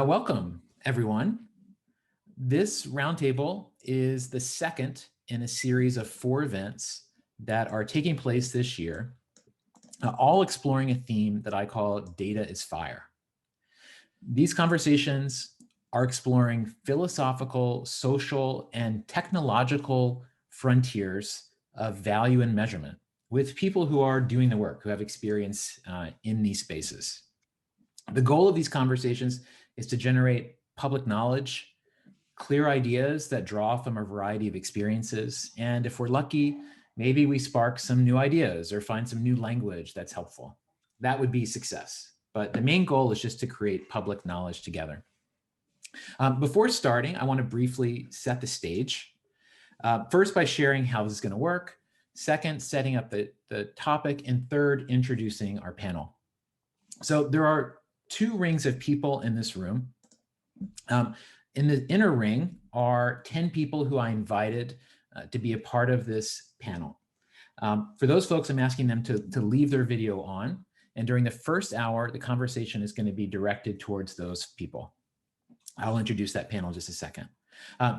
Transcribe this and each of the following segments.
Welcome, everyone. This roundtable is the second in a series of 4 events that are taking place this year, all exploring a theme that I call Data is Fire. These conversations are exploring philosophical, social, and technological frontiers of value and measurement with people who are doing the work, who have experience in these spaces. The goal of these conversations is to generate public knowledge, clear ideas that draw from a variety of experiences. And if we're lucky, maybe we spark some new ideas or find some new language that's helpful. That would be success. But the main goal is just to create public knowledge together. Before starting, I want to briefly set the stage. First, by sharing how this is going to work. Second, setting up the topic. And third, introducing our panel. So there are 2 rings of people in this room. In the inner ring are 10 people who I invited to be a part of this panel. For those folks, I'm asking them to leave their video on. And during the first hour, the conversation is going to be directed towards those people. I'll introduce that panel in just a second.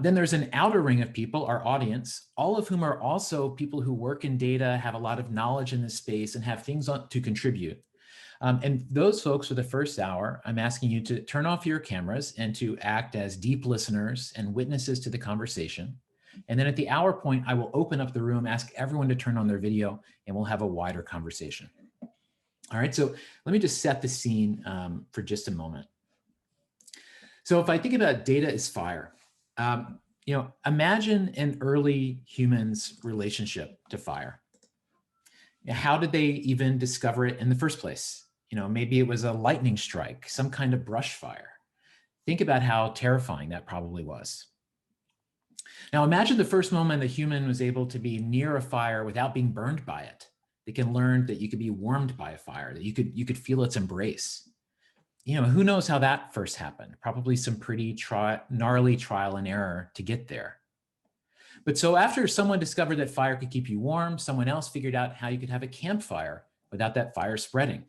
Then there's an outer ring of people, our audience, all of whom are also people who work in data, have a lot of knowledge in this space, and have things to contribute. And those folks for the first hour, I'm asking you to turn off your cameras and to act as deep listeners and witnesses to the conversation. And then at the hour point, I will open up the room, ask everyone to turn on their video, and we'll have a wider conversation. All right, so let me just set the scene for just a moment. So if I think about data as fire, imagine an early human's relationship to fire. How did they even discover it in the first place? Maybe it was a lightning strike, some kind of brush fire. Think about how terrifying that probably was. Now imagine the first moment a human was able to be near a fire without being burned by it. They can learn that you could be warmed by a fire, that you could feel its embrace. Who knows how that first happened? Probably some pretty gnarly trial and error to get there. But so after someone discovered that fire could keep you warm, someone else figured out how you could have a campfire without that fire spreading.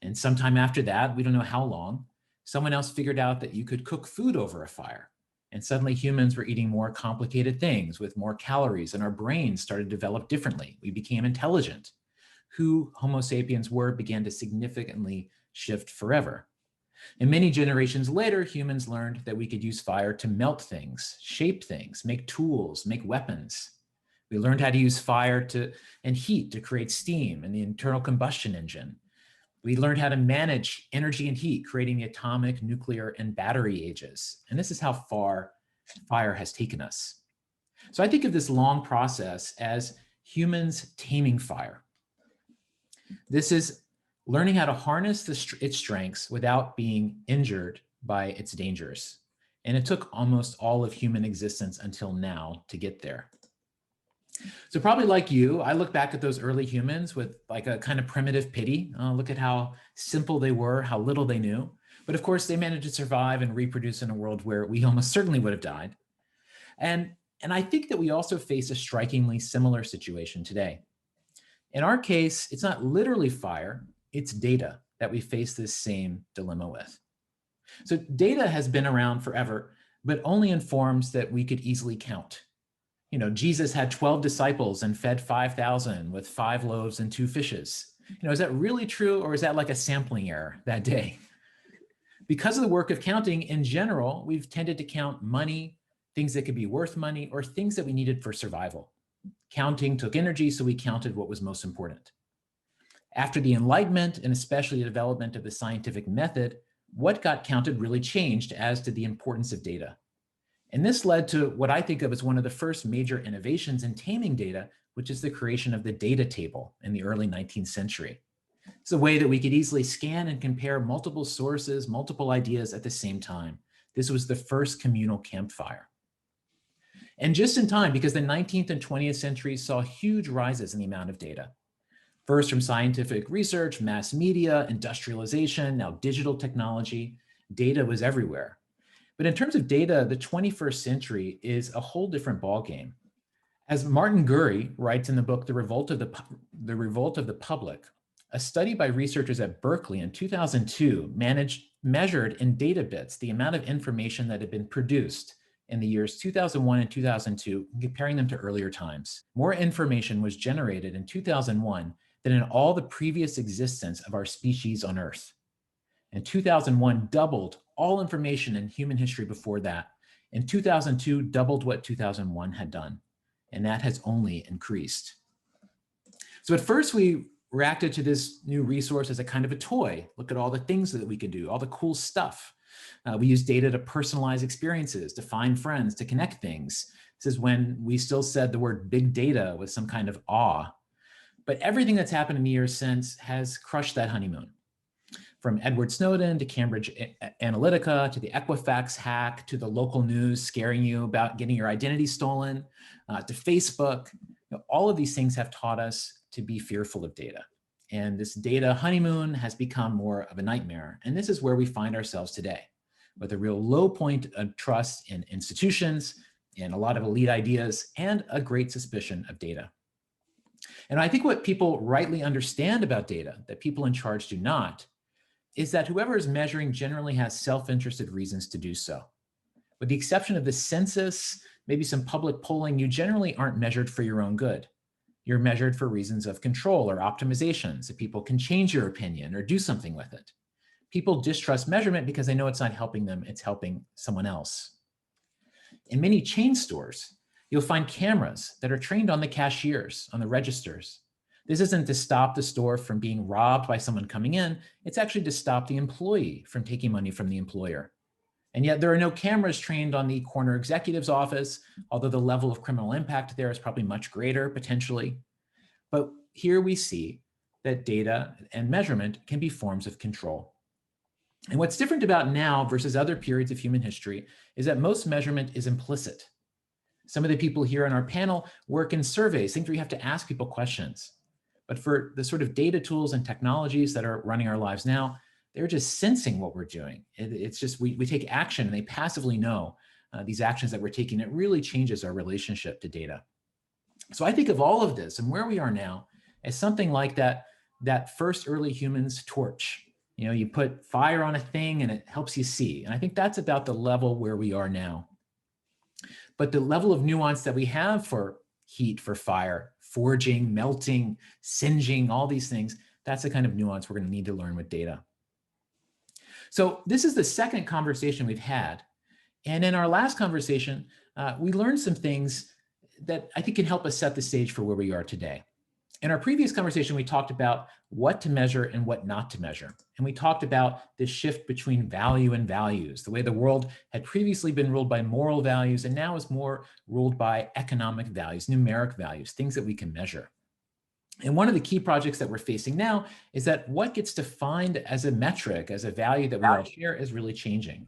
And sometime after that, we don't know how long, someone else figured out that you could cook food over a fire. And suddenly humans were eating more complicated things with more calories, and our brains started to develop differently. We became intelligent. Who Homo sapiens were began to significantly shift forever. And many generations later, humans learned that we could use fire to melt things, shape things, make tools, make weapons. We learned how to use fire and heat to create steam and the internal combustion engine. We learned how to manage energy and heat, creating the atomic, nuclear, and battery ages. And this is how far fire has taken us. So I think of this long process as humans taming fire. This is learning how to harness its strengths without being injured by its dangers. And it took almost all of human existence until now to get there. So probably like you, I look back at those early humans with like a kind of primitive pity. Look at how simple they were, how little they knew. But of course, they managed to survive and reproduce in a world where we almost certainly would have died. And I think that we also face a strikingly similar situation today. In our case, it's not literally fire, it's data that we face this same dilemma with. So data has been around forever, but only in forms that we could easily count. Jesus had 12 disciples and fed 5,000 with 5 loaves and 2 fishes. Is that really true, or is that like a sampling error that day? Because of the work of counting in general, we've tended to count money, things that could be worth money, or things that we needed for survival. Counting took energy, so we counted what was most important. After the Enlightenment, and especially the development of the scientific method, what got counted really changed as to the importance of data. And this led to what I think of as one of the first major innovations in taming data, which is the creation of the data table in the early 19th century. It's a way that we could easily scan and compare multiple sources, multiple ideas at the same time. This was the first communal campfire. And just in time, because the 19th and 20th centuries saw huge rises in the amount of data. First from scientific research, mass media, industrialization, now digital technology, data was everywhere. But in terms of data, the 21st century is a whole different ballgame. As Martin Gurry writes in the book, The Revolt of the Public, A study by researchers at Berkeley in 2002 measured in data bits the amount of information that had been produced in the years 2001 and 2002, comparing them to earlier times. More information was generated in 2001 than in all the previous existence of our species on Earth. And 2001 doubled all information in human history before that. And 2002 doubled what 2001 had done. And that has only increased. So at first we reacted to this new resource as a kind of a toy. Look at all the things that we could do, all the cool stuff. We use data to personalize experiences, to find friends, to connect things. This is when we still said the word big data with some kind of awe. But everything that's happened in the years since has crushed that honeymoon. From Edward Snowden to Cambridge Analytica, to the Equifax hack, to the local news scaring you about getting your identity stolen, to Facebook, all of these things have taught us to be fearful of data. And this data honeymoon has become more of a nightmare. And this is where we find ourselves today, with a real low point of trust in institutions, in a lot of elite ideas, and a great suspicion of data. And I think what people rightly understand about data that people in charge do not is that whoever is measuring generally has self-interested reasons to do so. With the exception of the census, maybe some public polling, you generally aren't measured for your own good. You're measured for reasons of control or optimization, so people can change your opinion or do something with it. People distrust measurement because they know it's not helping them, it's helping someone else. In many chain stores, you'll find cameras that are trained on the cashiers, on the registers. This isn't to stop the store from being robbed by someone coming in, it's actually to stop the employee from taking money from the employer. And yet there are no cameras trained on the corner executive's office, although the level of criminal impact there is probably much greater potentially. But here we see that data and measurement can be forms of control. And what's different about now versus other periods of human history is that most measurement is implicit. Some of the people here on our panel work in surveys, things where you have to ask people questions. But for the sort of data tools and technologies that are running our lives now, they're just sensing what we're doing. It's just, we take action and they passively know these actions that we're taking. It really changes our relationship to data. So I think of all of this and where we are now as something like that first early humans torch. You know, you put fire on a thing and it helps you see. And I think that's about the level where we are now. But the level of nuance that we have for heat, for fire, forging, melting, singeing, all these things, that's the kind of nuance we're going to need to learn with data. So this is the second conversation we've had. And in our last conversation, we learned some things that I think can help us set the stage for where we are today. In our previous conversation, we talked about what to measure and what not to measure. And we talked about this shift between value and values, the way the world had previously been ruled by moral values and now is more ruled by economic values, numeric values, things that we can measure. And one of the key projects that we're facing now is that what gets defined as a metric, as a value that we all share, is really changing.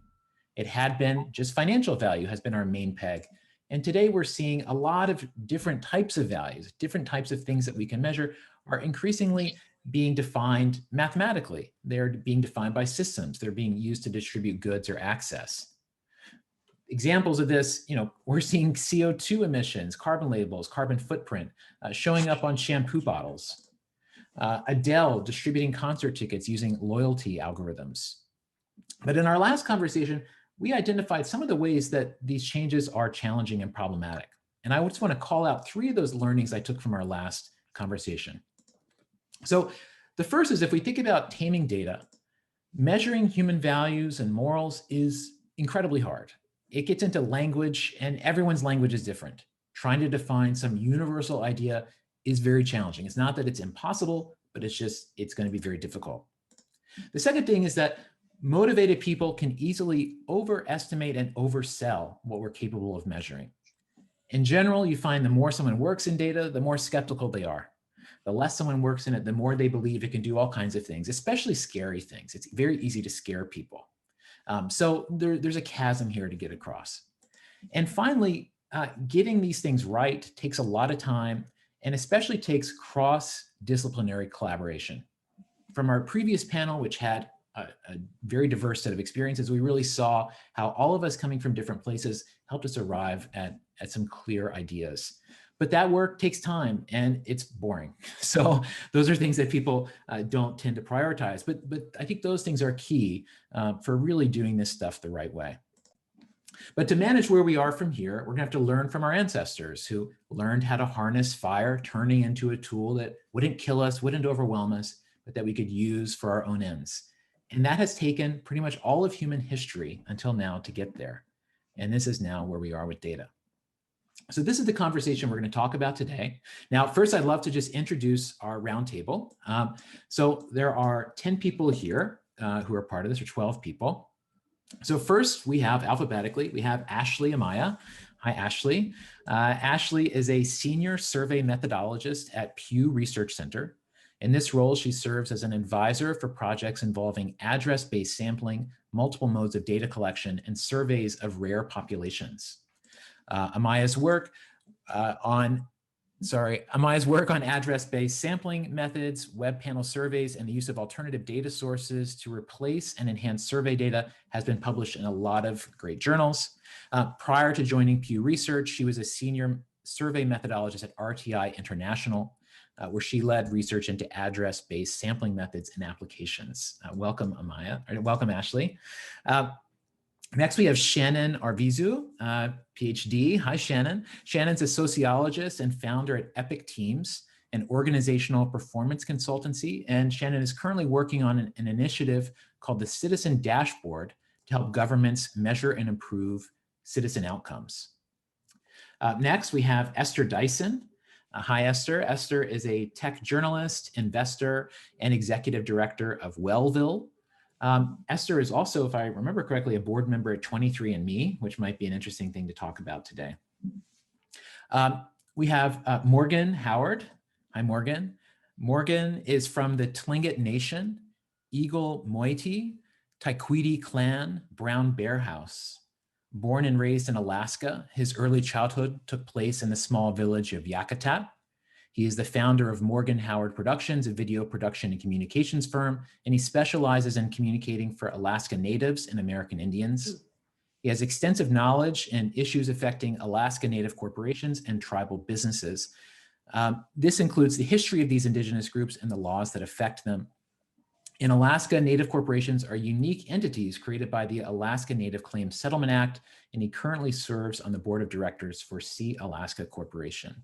It had been just financial value has been our main peg. And today we're seeing a lot of different types of values, different types of things that we can measure are increasingly being defined mathematically. They're being defined by systems. They're being used to distribute goods or access. Examples of this, we're seeing CO2 emissions, carbon labels, carbon footprint, showing up on shampoo bottles. Adele distributing concert tickets using loyalty algorithms. But in our last conversation, we identified some of the ways that these changes are challenging and problematic. And I just want to call out 3 of those learnings I took from our last conversation. So the first is, if we think about taming data, measuring human values and morals is incredibly hard. It gets into language, and everyone's language is different. Trying to define some universal idea is very challenging. It's not that it's impossible, but it's going to be very difficult. The second thing is that motivated people can easily overestimate and oversell what we're capable of measuring. In general, you find the more someone works in data, the more skeptical they are. The less someone works in it, the more they believe it can do all kinds of things, especially scary things. It's very easy to scare people. So there's a chasm here to get across. And finally, getting these things right takes a lot of time and especially takes cross-disciplinary collaboration. From our previous panel, which had a very diverse set of experiences, we really saw how all of us coming from different places helped us arrive at some clear ideas. But that work takes time and it's boring. So those are things that people don't tend to prioritize. But I think those things are key for really doing this stuff the right way. But to manage where we are from here, we're gonna have to learn from our ancestors who learned how to harness fire, turning into a tool that wouldn't kill us, wouldn't overwhelm us, but that we could use for our own ends. And that has taken pretty much all of human history until now to get there. And this is now where we are with data. So this is the conversation we're going to talk about today. Now, first, I'd love to just introduce our roundtable. So there are 10 people here who are part of this, or 12 people. So first, we have alphabetically, we have Ashley Amaya. Hi, Ashley. Ashley is a senior survey methodologist at Pew Research Center. In this role, she serves as an advisor for projects involving address-based sampling, multiple modes of data collection, and surveys of rare populations. Amaya's work on address-based sampling methods, web panel surveys, and the use of alternative data sources to replace and enhance survey data has been published in a lot of great journals. Prior to joining Pew Research, she was a senior survey methodologist at RTI International, where she led research into address-based sampling methods and applications. Welcome, Amaya, or welcome, Ashley. Next, we have Shannon Arvizu, Ph.D. Hi, Shannon. Shannon's a sociologist and founder at Epic Teams, an organizational performance consultancy. And Shannon is currently working on an initiative called the Citizen Dashboard to help governments measure and improve citizen outcomes. Next, we have Esther Dyson. Hi, Esther. Esther is a tech journalist, investor, and executive director of Wellville. Esther is also, if I remember correctly, a board member at 23andMe, which might be an interesting thing to talk about today. We have Morgan Howard. Hi, Morgan. Morgan is from the Tlingit Nation, Eagle Moiety, Taikwiti Clan, Brown Bear House. Born and raised in Alaska, his early childhood took place in the small village of Yakutat. He is the founder of Morgan Howard Productions, a video production and communications firm, and he specializes in communicating for Alaska Natives and American Indians. He has extensive knowledge in issues affecting Alaska Native corporations and tribal businesses. This includes the history of these indigenous groups and the laws that affect them. In Alaska, Native corporations are unique entities created by the Alaska Native Claims Settlement Act, and he currently serves on the board of directors for Sealaska Corporation.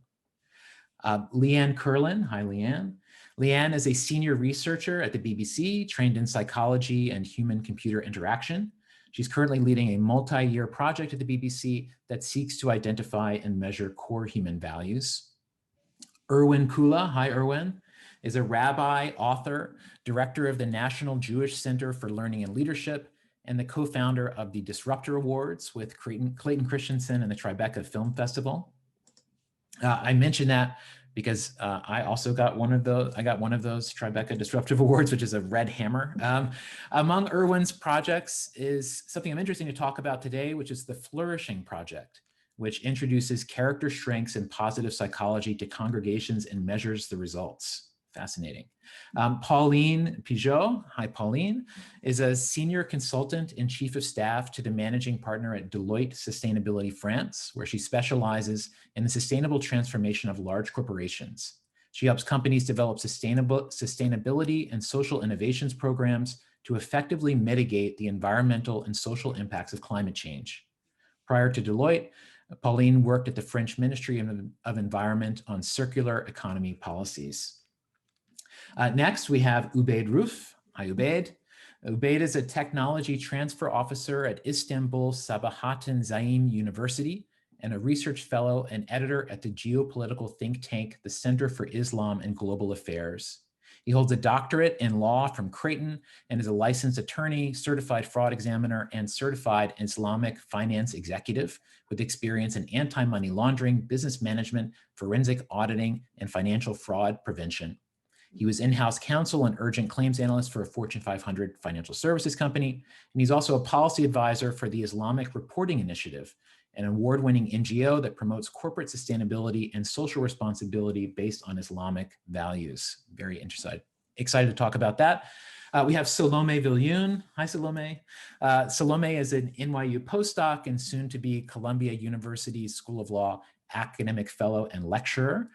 Lianne Kerlin. Hi, Lianne. Lianne is a senior researcher at the BBC, trained in psychology and human-computer interaction. She's currently leading a multi-year project at the BBC that seeks to identify and measure core human values. Irwin Kula. Hi, Irwin. Is a rabbi, author, director of the National Jewish Center for Learning and Leadership, and the co-founder of the Disruptor Awards with Clayton Christensen and the Tribeca Film Festival. I mentioned that because I also got one of those. I got one of those Tribeca Disruptive Awards, which is a red hammer. Among Irwin's projects is something I'm interested to talk about today, which is the Flourishing Project, which introduces character strengths and positive psychology to congregations and measures the results. Fascinating. Pauline Pigott. Hi, Pauline, is a senior consultant and chief of staff to the managing partner at Deloitte Sustainability France, where she specializes in the sustainable transformation of large corporations. She helps companies develop sustainability and social innovations programs to effectively mitigate the environmental and social impacts of climate change. Prior to Deloitte, Pauline worked at the French Ministry of Environment on circular economy policies. Next, we have Übeyd Ruff. Hi, Übeyd. Übeyd is a technology transfer officer at Istanbul Sabahattin Zaim University and a research fellow and editor at the geopolitical think tank, the Center for Islam and Global Affairs. He holds a doctorate in law from Creighton and is a licensed attorney, certified fraud examiner, and certified Islamic finance executive with experience in anti-money laundering, business management, forensic auditing, and financial fraud prevention. He was in-house counsel and urgent claims analyst for a Fortune 500 financial services company. And he's also a policy advisor for the Islamic Reporting Initiative, an award-winning NGO that promotes corporate sustainability and social responsibility based on Islamic values. Very excited to talk about that. We have Salome Viljoen. Hi, Salome. Salome is an NYU postdoc and soon to be Columbia University School of Law academic fellow and lecturer.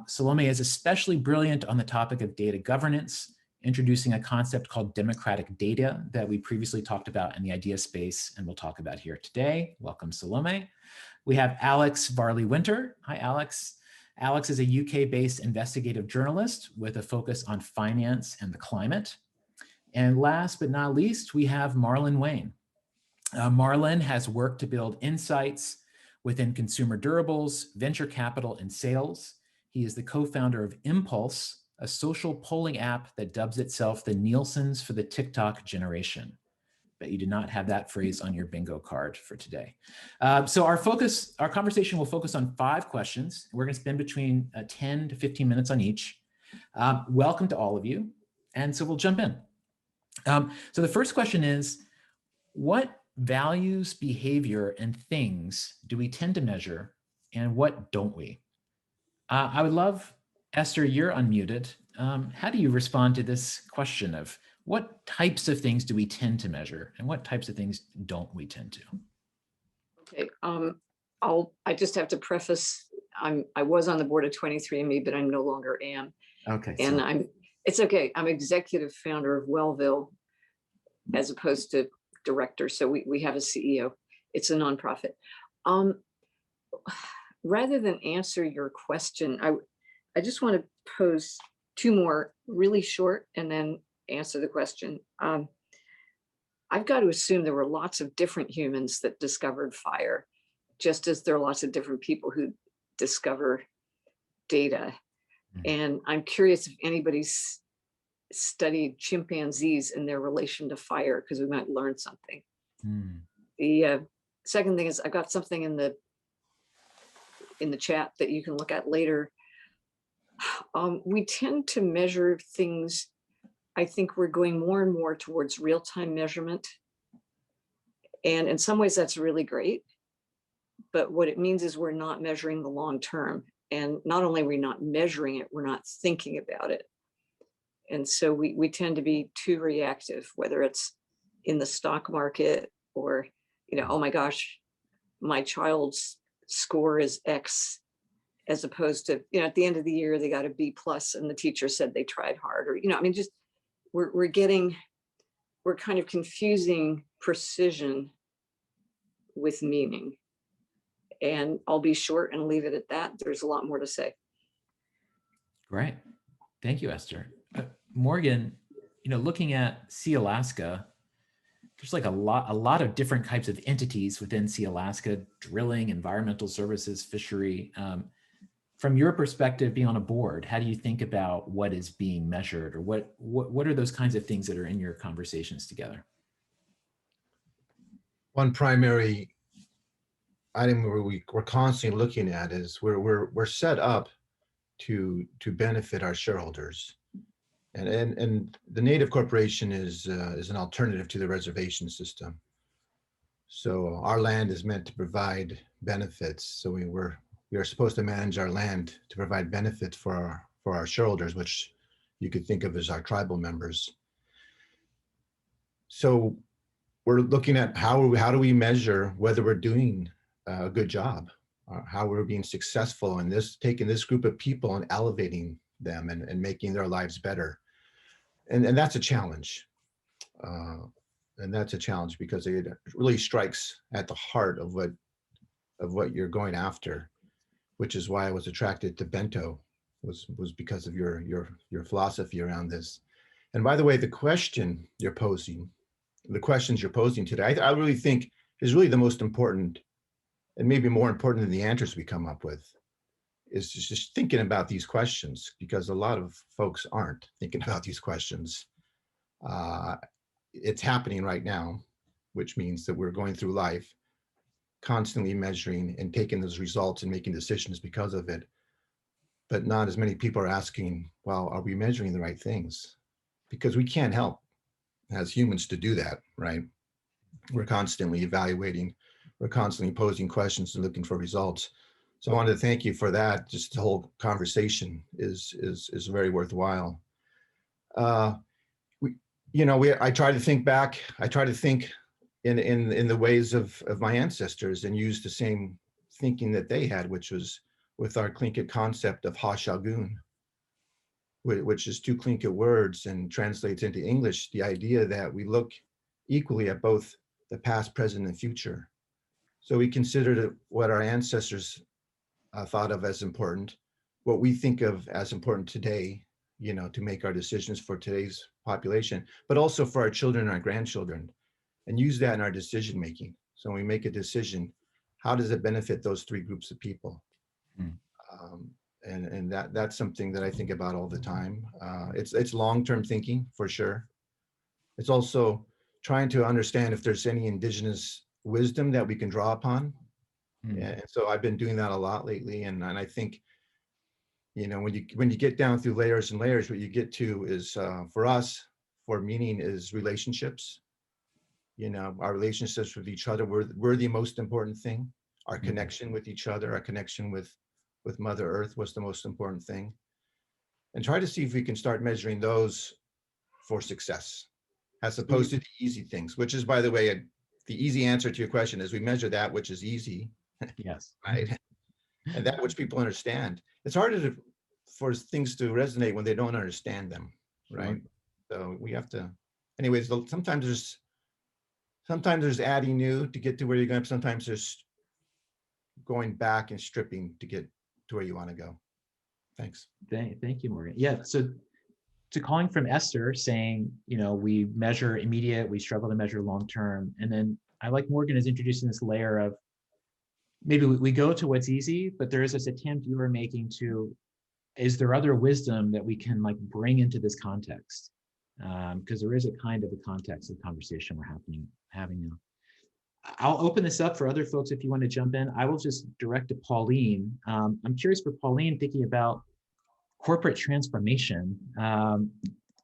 Salome is especially brilliant on the topic of data governance, introducing a concept called democratic data that we previously talked about in the idea space and we'll talk about here today. Welcome, Salome. We have Alex Varley-Winter. Hi, Alex. Alex is a UK-based investigative journalist with a focus on finance and the climate. And last but not least, we have Marlon Wayne. Marlon has worked to build insights within consumer durables, venture capital, and sales. He is the co-founder of Impulse, a social polling app that dubs itself the Nielsen's for the TikTok generation. But you did not have that phrase on your bingo card for today. So our conversation will focus on 5 questions. We're going to spend between 10 to 15 minutes on each. Welcome to all of you. And so we'll jump in. So the first question is, what values, behavior, and things do we tend to measure, and what don't we? I would love, Esther, you're unmuted. How do you respond to this question of what types of things do we tend to measure, and what types of things don't we tend to? Okay, I just have to preface, I was on the board of 23andMe, but I no longer am. Okay. And it's okay. I'm executive founder of Wellville as opposed to director. So we have a CEO. It's a nonprofit. Rather than answer your question, I just want to pose 2 more really short and then answer the question. I've got to assume there were lots of different humans that discovered fire, just as there are lots of different people who discover data. And I'm curious if anybody's studied chimpanzees and their relation to fire, because we might learn something. The second thing is I've got something in the chat that you can look at later. We tend to measure things. I think we're going more and more towards real-time measurement. And in some ways that's really great. But what it means is we're not measuring the long term. And not only are we not measuring it, we're not thinking about it. And so we tend to be too reactive, whether it's in the stock market or, oh my gosh, my child's score is X, as opposed to, at the end of the year, they got a B+ and the teacher said they tried hard, or, just we're kind of confusing precision with meaning. And I'll be short and leave it at that. There's a lot more to say. Great. Thank you, Esther. Morgan, looking at Sealaska, there's like a lot of different types of entities within Sealaska: drilling, environmental services, fishery. From your perspective, being on a board, how do you think about what is being measured, or what are those kinds of things that are in your conversations together? One primary item we're constantly looking at is we're set up to benefit our shareholders, and the native corporation is an alternative to the reservation system. So our land is meant to provide benefits. So we are supposed to manage our land to provide benefits for our shareholders, which you could think of as our tribal members. So we're looking at how do we measure whether we're doing a good job, how we're being successful in this, taking this group of people and elevating them and making their lives better. And that's a challenge. And that's a challenge because it really strikes at the heart of what you're going after, which is why I was attracted to Bento, was because of your philosophy around this. And by the way, the questions you're posing today, I really think is really the most important, and maybe more important than the answers we come up with, is just thinking about these questions, because a lot of folks aren't thinking about these questions. It's happening right now, which means that we're going through life constantly measuring and taking those results and making decisions because of it. But not as many people are asking, well, are we measuring the right things? Because we can't help as humans to do that, right? We're constantly evaluating, we're constantly posing questions and looking for results. So I wanted to thank you for that. Just the whole conversation is very worthwhile. I try to think back. I try to think in the ways of my ancestors and use the same thinking that they had, which was with our Tlingit concept of ha-shagun, which is two Tlingit words and translates into English, the idea that we look equally at both the past, present, and future. So we considered what our ancestors thought of as important, what we think of as important today, you know, to make our decisions for today's population, but also for our children and our grandchildren, and use that in our decision making. So when we make a decision, how does it benefit those three groups of people? And that's something that I think about all the time. It's long-term thinking for sure. It's also trying to understand if there's any indigenous wisdom that we can draw upon. And so I've been doing that a lot lately. And I think, you know, when you get down through layers and layers, what you get to is for us, for meaning is relationships. You know, our relationships with each other, we're the most important thing. Our connection with each other, our connection with Mother Earth was the most important thing. And try to see if we can start measuring those for success, as opposed to the easy things, which is, by the way, the easy answer to your question is we measure that which is easy. Yes. Right. And that which people understand. It's harder for things to resonate when they don't understand them. Right. So we have to, anyways, sometimes there's adding new to get to where you're going. Sometimes there's going back and stripping to get to where you want to go. Thanks. Thank you, Morgan. Yeah. So to calling from Esther saying, you know, we measure immediate, we struggle to measure long-term. And then I like Morgan is introducing this layer of maybe we go to what's easy, but there is this attempt you are making to, is there other wisdom that we can like bring into this context? Because there is a kind of a context of conversation we're having now. I'll open this up for other folks if you want to jump in. I will just direct to Pauline. I'm curious for Pauline, thinking about corporate transformation.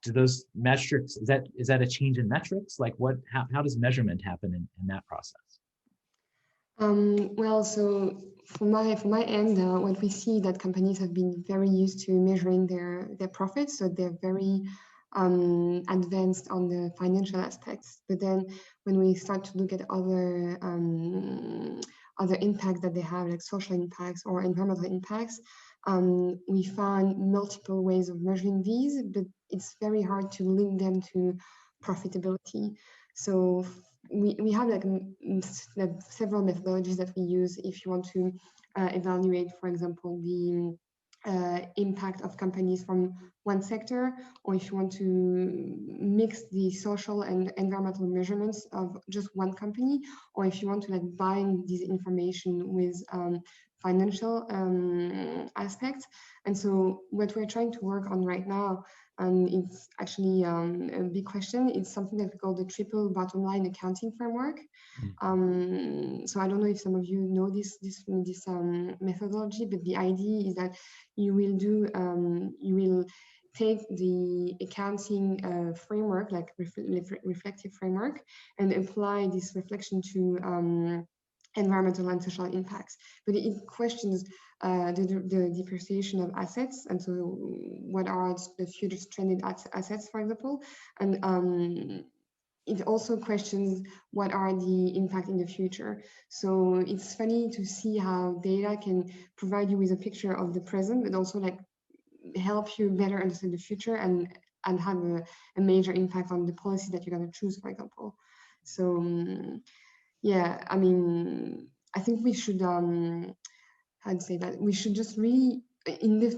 Do those metrics, is that a change in metrics? Like how does measurement happen in that process? Well, so from my end, what we see that companies have been very used to measuring their profits, so they're very advanced on the financial aspects. But then when we start to look at other impacts that they have, like social impacts or environmental impacts, we find multiple ways of measuring these, but it's very hard to link them to profitability. So we have like several methodologies that we use if you want to evaluate, for example, the impact of companies from one sector, or if you want to mix the social and environmental measurements of just one company, or if you want to like bind this information with financial aspects. And so what we're trying to work on right now, and it's actually a big question, it's something that we call the triple bottom line accounting framework. So I don't know if some of you know this methodology, but the idea is that you will take the accounting framework, like reflective framework, and apply this reflection to environmental and social impacts. But it questions the depreciation of assets, and so what are the future stranded assets, for example, and it also questions what are the impact in the future. So it's funny to see how data can provide you with a picture of the present, but also like help you better understand the future and have a major impact on the policy that you're going to choose, for example. So yeah, I mean, I think we should how to say that, we should just really in the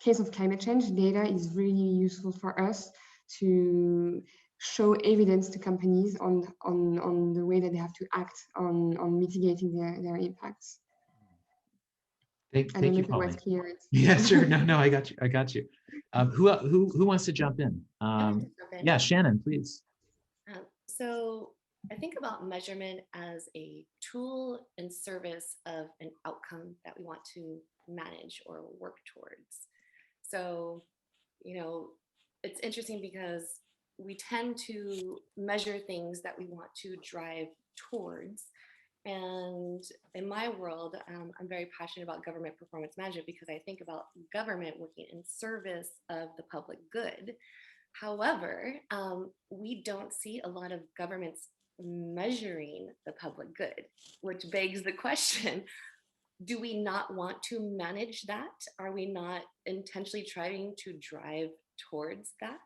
case of climate change, data is really useful for us to show evidence to companies on the way that they have to act on mitigating their impacts. Thank you, Pauline. Yeah, sure. No, I got you. Who wants to jump in? Yeah, Shannon, please. So I think about measurement as a tool in service of an outcome that we want to manage or work towards. So, you know, it's interesting because we tend to measure things that we want to drive towards. And in my world, I'm very passionate about government performance management because I think about government working in service of the public good. However, we don't see a lot of governments measuring the public good, which begs the question, do we not want to manage that? Are we not intentionally trying to drive towards that?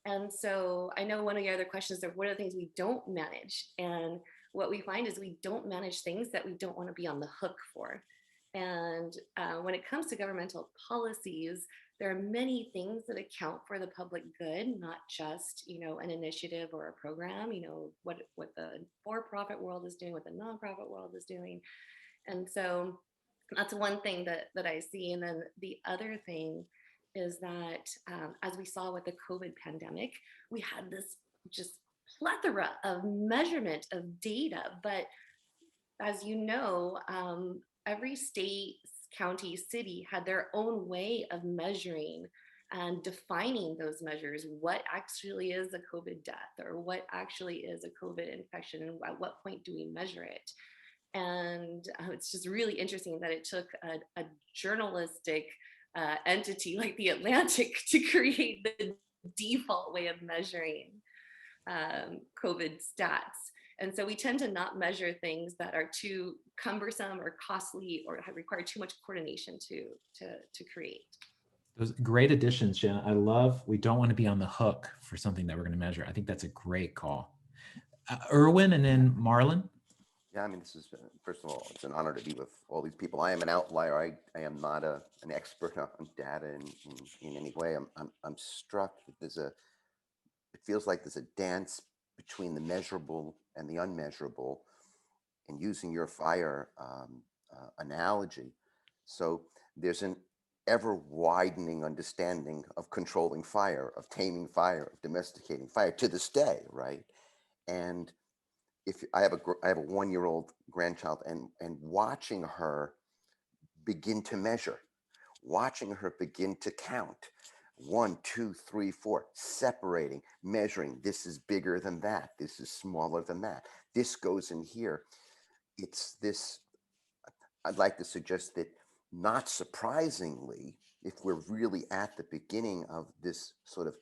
And so I know one of the other questions are, what are the things we don't manage? And what we find is we don't manage things that we don't want to be on the hook for. And when it comes to governmental policies, there are many things that account for the public good, not just, an initiative or a program, what the for-profit world is doing, what the nonprofit world is doing. And so that's one thing that I see. And then the other thing is that as we saw with the COVID pandemic, we had this just plethora of measurement of data. But as you know, every state, county, city had their own way of measuring and defining those measures. What actually is a COVID death, or what actually is a COVID infection, and at what point do we measure it? And it's just really interesting that it took a journalistic entity like the Atlantic to create the default way of measuring COVID stats. And so we tend to not measure things that are too cumbersome or costly or require too much coordination to create. Those great additions, Shannon. I love, we don't want to be on the hook for something that we're going to measure. I think that's a great call. Irwin and then Marlon. Yeah, I mean, this is, first of all, it's an honor to be with all these people. I am an outlier. I am not an expert on data in any way. I'm struck that it feels like there's a dance between the measurable and the unmeasurable, and using your fire analogy. So there's an ever widening understanding of controlling fire, of taming fire, of domesticating fire to this day, right? And if I have a 1-year-old grandchild, and watching her begin to measure, watching her begin to count, 1, 2, 3, 4, separating, measuring, this is bigger than that, this is smaller than that, this goes in here. It's this, I'd like to suggest that, not surprisingly, if we're really at the beginning of this sort of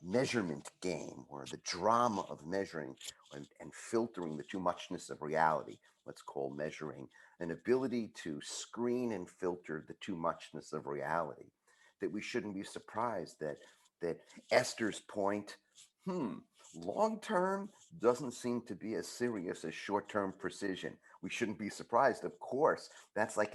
measurement game, or the drama of measuring and filtering the too muchness of reality, let's call measuring, an ability to screen and filter the too muchness of reality, that we shouldn't be surprised that Esther's point, long-term doesn't seem to be as serious as short-term precision. We shouldn't be surprised, of course. That's like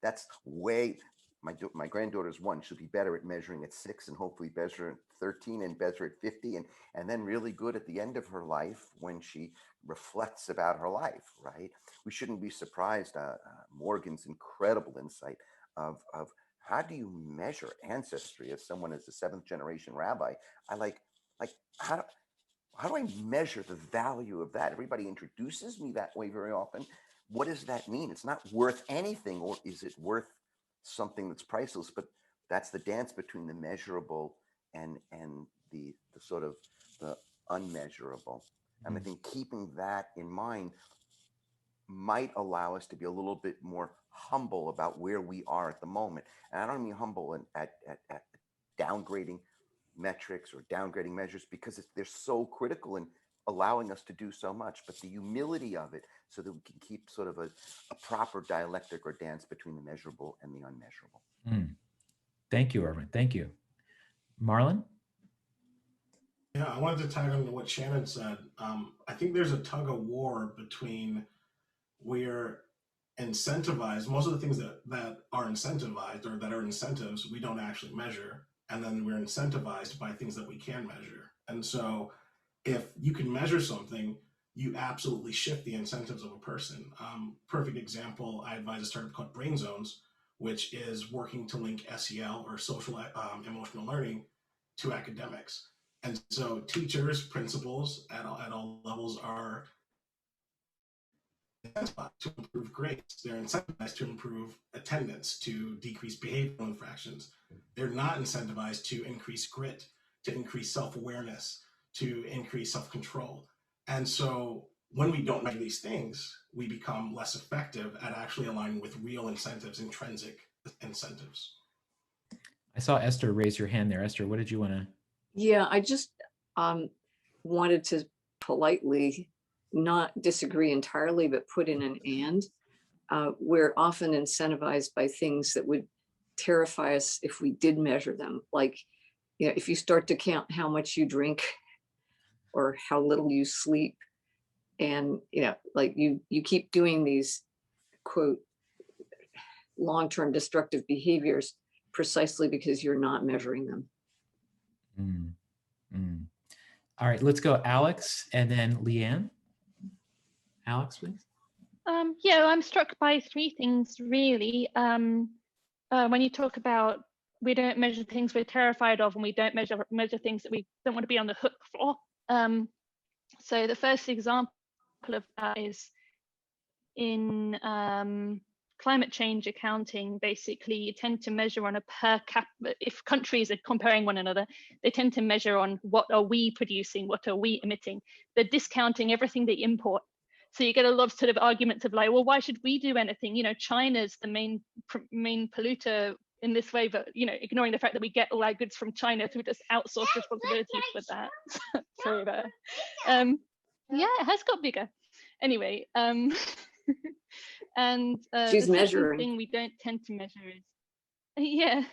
that's way, my granddaughter's 1, she'll be better at measuring at 6, and hopefully better at 13, and better at 50, and then really good at the end of her life when she reflects about her life, right? We shouldn't be surprised, Morgan's incredible insight of how do you measure ancestry? As someone as a 7th generation rabbi, I like how do I measure the value of that? Everybody introduces me that way very often. What does that mean? It's not worth anything, or is it worth something that's priceless? But that's the dance between the measurable and the sort of the unmeasurable. And I think keeping that in mind might allow us to be a little bit more humble about where we are at the moment. And I don't mean humble at downgrading metrics or downgrading measures, because they're so critical in allowing us to do so much, but the humility of it, so that we can keep sort of a proper dialectic or dance between the measurable and the unmeasurable. Thank you, Irwin. Thank you. Marlon? Yeah, I wanted to tag on to what Shannon said. I think there's a tug of war between, we're incentivized, most of the things that are incentivized, or that are incentives, we don't actually measure. And then we're incentivized by things that we can measure. And so if you can measure something, you absolutely shift the incentives of a person. Perfect example, I advise a startup called Brain Zones, which is working to link SEL, or social emotional learning, to academics. And so teachers, principals at all levels are incentivized to improve grades. They're incentivized to improve attendance, to decrease behavioral infractions. They're not incentivized to increase grit, to increase self-awareness, to increase self-control. And so when we don't measure these things, we become less effective at actually aligning with real incentives, intrinsic incentives. I saw Esther raise your hand there. Esther, what did you want to? Yeah, I just wanted to politely not disagree entirely, but put in an and. We're often incentivized by things that would terrify us if we did measure them. Like, you know, if you start to count how much you drink or how little you sleep, and, you know, like you keep doing these, quote, long-term destructive behaviors precisely because you're not measuring them. Mm, mm. All right, let's go Alex and then Lianne. Alex, please. Yeah, I'm struck by three things really. When you talk about we don't measure things we're terrified of, and we don't measure things that we don't want to be on the hook for. So the first example of that is in climate change accounting. Basically, you tend to measure on a per capita. If countries are comparing one another, they tend to measure on what are we producing, what are we emitting. They're discounting everything they import. So you get a lot of sort of arguments of like, well, why should we do anything? You know, China's the main polluter in this way, but, you know, ignoring the fact that we get all our goods from China, so we just outsource responsibility for that. Sorry about that. Yeah, it has got bigger. Anyway, and She's the measuring. second thing we don't tend to measure is, yeah,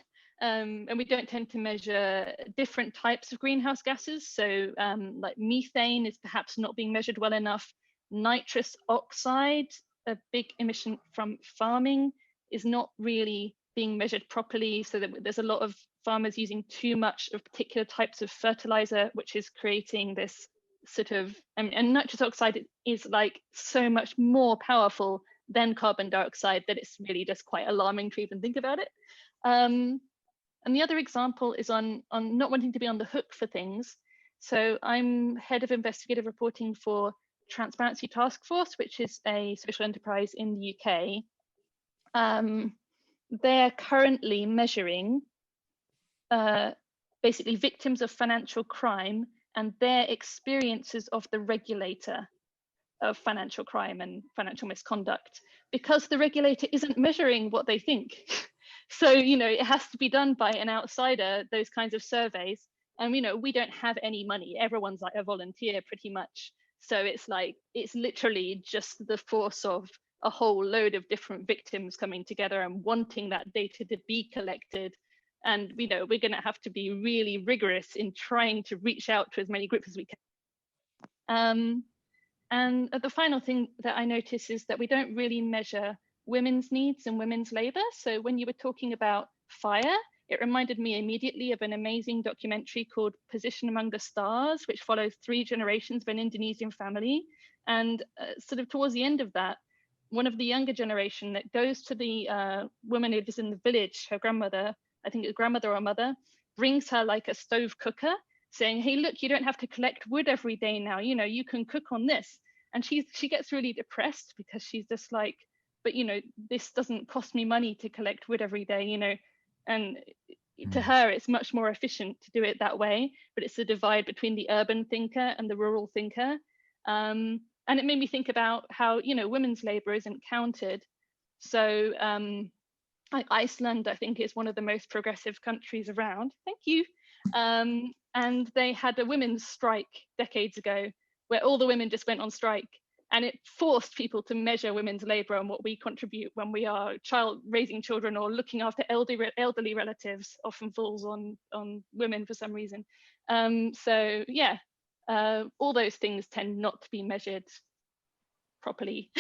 and we don't tend to measure different types of greenhouse gases. So like methane is perhaps not being measured well enough. Nitrous oxide, a big emission from farming, is not really being measured properly. So that there's a lot of farmers using too much of particular types of fertilizer, which is creating this sort of, and nitrous oxide is like so much more powerful than carbon dioxide that it's really just quite alarming to even think about it. And the other example is on not wanting to be on the hook for things. So I'm head of investigative reporting for Transparency Task Force, which is a social enterprise in the UK. They're currently measuring basically victims of financial crime and their experiences of the regulator of financial crime and financial misconduct, because the regulator isn't measuring what they think. So, you know, it has to be done by an outsider, those kinds of surveys. And, you know, we don't have any money. Everyone's like a volunteer pretty much. So it's like, it's literally just the force of a whole load of different victims coming together and wanting that data to be collected. And, you know, we're going to have to be really rigorous in trying to reach out to as many groups as we can. And the final thing that I notice is that we don't really measure women's needs and women's labor. So when you were talking about fire, it reminded me immediately of an amazing documentary called Position Among the Stars, which follows 3 generations of an Indonesian family. And sort of towards the end of that, one of the younger generation that goes to the woman who lives in the village, her grandmother, I think it's grandmother or mother, brings her like a stove cooker, saying, hey, look, you don't have to collect wood every day now, you know, you can cook on this. And she gets really depressed because she's just like, but, you know, this doesn't cost me money to collect wood every day, you know. And to her, it's much more efficient to do it that way, but it's a divide between the urban thinker and the rural thinker. And it made me think about how, you know, women's labor isn't counted. So like Iceland, I think, is one of the most progressive countries around. Thank you. And they had a women's strike decades ago where all the women just went on strike. And it forced people to measure women's labor and what we contribute when we are raising children or looking after elderly relatives. Often falls on women for some reason. So yeah, all those things tend not to be measured properly.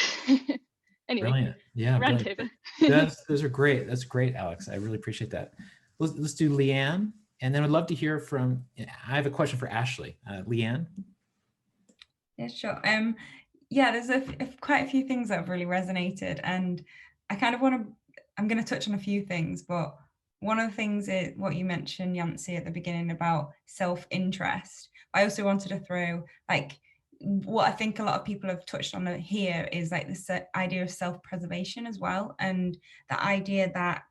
Anyway, Brilliant. Yeah, Roundtable. Those are great. That's great, Alex. I really appreciate that. Let's do Lianne, and then I'd love to hear from. I have a question for Ashley. Lianne. Yeah, sure. Yeah, there's quite a few things that have really resonated, and I kind of I'm going to touch on a few things, but one of the things is what you mentioned, Yancey, at the beginning about self-interest. I also wanted to throw, like, what I think a lot of people have touched on here is like this idea of self-preservation as well, and the idea that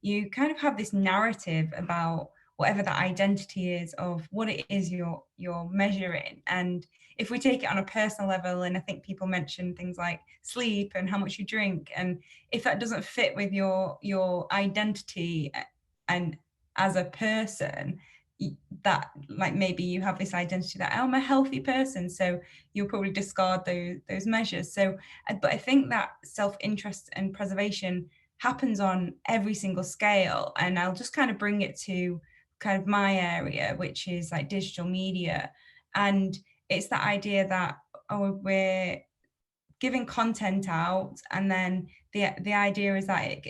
you kind of have this narrative about whatever that identity is of what it is you're measuring. And if we take it on a personal level, and I think people mention things like sleep and how much you drink, and if that doesn't fit with your identity and as a person, that, like, maybe you have this identity that I'm a healthy person, so you'll probably discard those measures. So, but I think that self-interest and preservation happens on every single scale. And I'll just kind of bring it to kind of my area, which is like digital media. And it's that idea that, oh, we're giving content out, and then the idea is that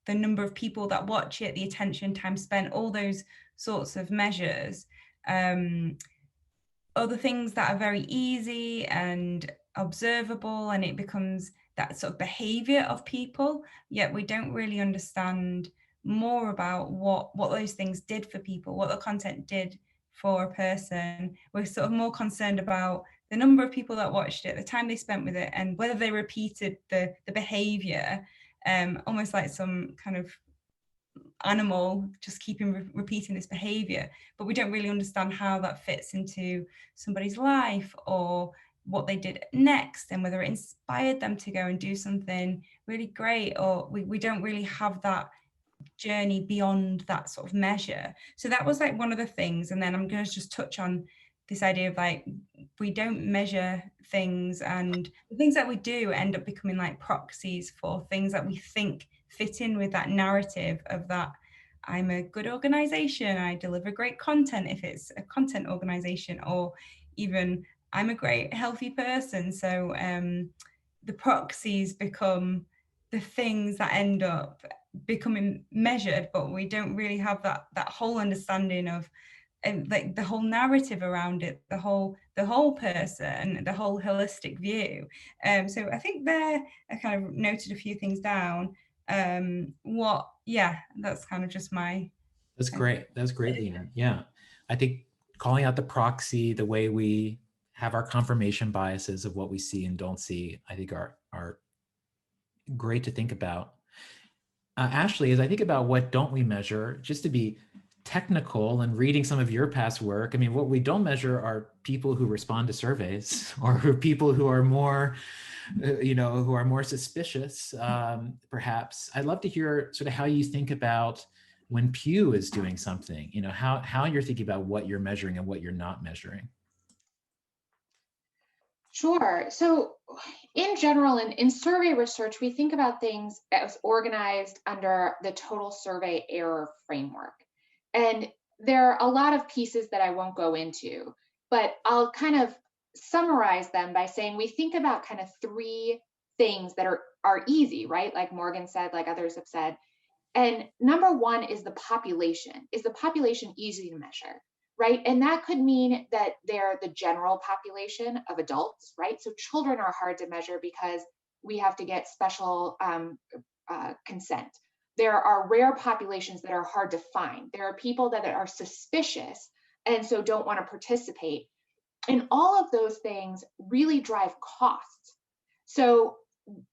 the number of people that watch it, the attention, time spent, all those sorts of measures, other things that are very easy and observable, and it becomes that sort of behavior of people, yet we don't really understand more about what those things did for people, what the content did for a person. We're sort of more concerned about the number of people that watched it, the time they spent with it, and whether they repeated the behavior, almost like some kind of animal just keeping repeating this behavior, but we don't really understand how that fits into somebody's life or what they did next, and whether it inspired them to go and do something really great, or we don't really have that journey beyond that sort of measure. So that was like one of the things. And then I'm going to just touch on this idea of like, we don't measure things, and the things that we do end up becoming like proxies for things that we think fit in with that narrative of that I'm a good organization, I deliver great content if it's a content organization, or even I'm a great healthy person. So the proxies become the things that end up becoming measured, but we don't really have that whole understanding of like the whole narrative around it, the whole person, the whole holistic view. So I think there I kind of noted a few things down. That's kind of just my. That's great, Lianne. Yeah, I think calling out the proxy, the way we have our confirmation biases of what we see and don't see, I think are great to think about. Ashley, as I think about what don't we measure, just to be technical and reading some of your past work, I mean, what we don't measure are people who respond to surveys, or people who are more, who are more suspicious, perhaps. I'd love to hear sort of how you think about when Pew is doing something, how you're thinking about what you're measuring and what you're not measuring. Sure. So in general, in survey research, we think about things as organized under the total survey error framework. And there are a lot of pieces that I won't go into, but I'll kind of summarize them by saying we think about kind of three things that are easy, right? Like Morgan said, like others have said. And number one is the population. Is the population easy to measure? Right? And that could mean that they're the general population of adults, right? So children are hard to measure because we have to get special consent. There are rare populations that are hard to find. There are people that are suspicious and so don't want to participate. And all of those things really drive costs. So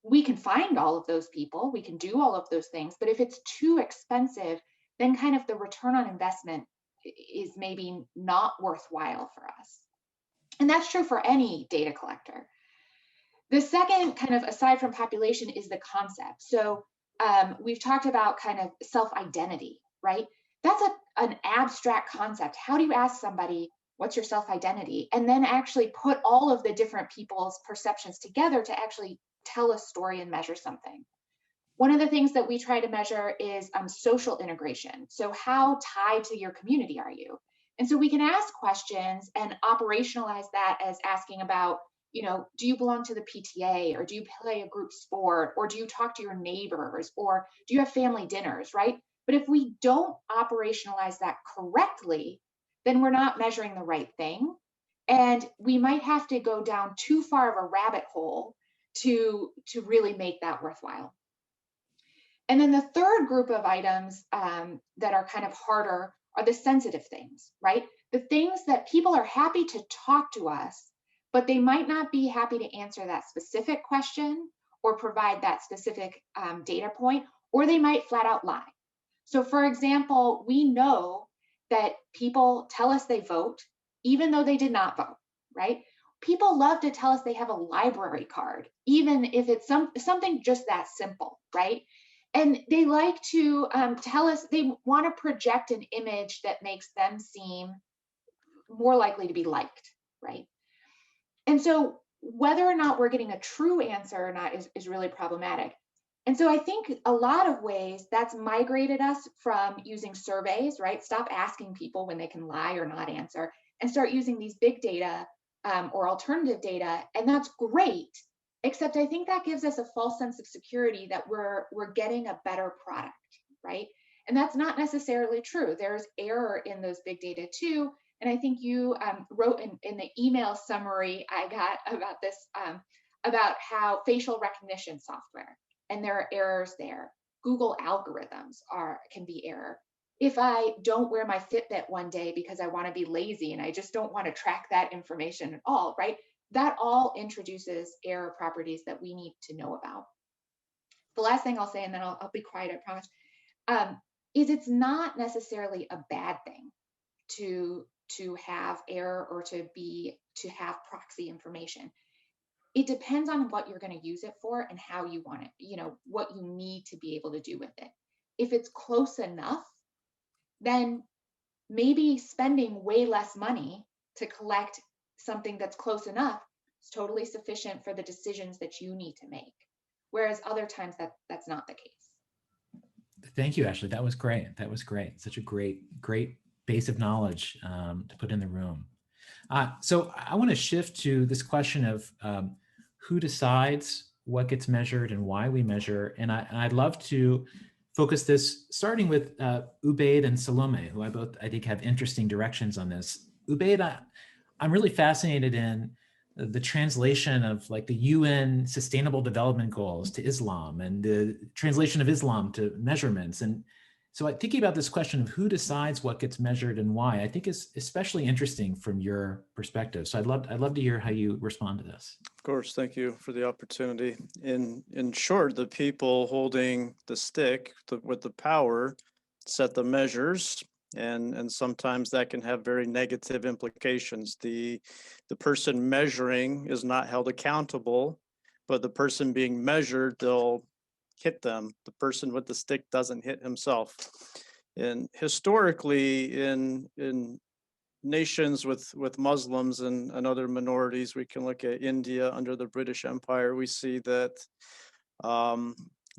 we can find all of those people, we can do all of those things, but if it's too expensive, then kind of the return on investment is maybe not worthwhile for us. And that's true for any data collector. The second kind of aside from population is the concept. So we've talked about kind of self-identity, right? That's an abstract concept. How do you ask somebody, what's your self-identity? And then actually put all of the different people's perceptions together to actually tell a story and measure something. One of the things that we try to measure is social integration. So how tied to your community are you? And so we can ask questions and operationalize that as asking about, do you belong to the PTA, or do you play a group sport, or do you talk to your neighbors, or do you have family dinners, right? But if we don't operationalize that correctly, then we're not measuring the right thing. And we might have to go down too far of a rabbit hole to really make that worthwhile. And then the third group of items that are kind of harder are the sensitive things, right? The things that people are happy to talk to us, but they might not be happy to answer that specific question or provide that specific data point, or they might flat out lie. So for example, we know that people tell us they vote, even though they did not vote, right? People love to tell us they have a library card, even if it's something just that simple, right? And they like to tell us, they want to project an image that makes them seem more likely to be liked, right? And so whether or not we're getting a true answer or not is really problematic. And so I think a lot of ways that's migrated us from using surveys, right? Stop asking people when they can lie or not answer, and start using these big data or alternative data. And that's great, except I think that gives us a false sense of security that we're getting a better product, right? And that's not necessarily true. There's error in those big data too. And I think you wrote in the email summary I got about this, about how facial recognition software, and there are errors there. Google algorithms can be error. If I don't wear my Fitbit one day because I want to be lazy and I just don't want to track that information at all, right? That all introduces error properties that we need to know about. The last thing I'll say, and then I'll be quiet, I promise, is it's not necessarily a bad thing to have error or to have proxy information. It depends on what you're going to use it for and how you want it, what you need to be able to do with it. If it's close enough, then maybe spending way less money to collect something that's close enough is totally sufficient for the decisions that you need to make. Whereas other times that's not the case. Thank you, Ashley. That was great. That was great. Such a great base of knowledge to put in the room. So I want to shift to this question of who decides what gets measured and why we measure. And I'd love to focus this starting with Übeyd and Salome, who I think have interesting directions on this. Übeyd, I'm really fascinated in the translation of like the UN Sustainable Development Goals to Islam and the translation of Islam to measurements. And so thinking about this question of who decides what gets measured and why, I think is especially interesting from your perspective. So I'd love to hear how you respond to this. Of course, thank you for the opportunity. In short, the people holding the stick with the power set the measures, and sometimes that can have very negative implications. The person measuring is not held accountable, but the person being measured, they'll hit them. The person with the stick doesn't hit himself. And historically, in nations with Muslims and other minorities, we can look at India under the British Empire. We see that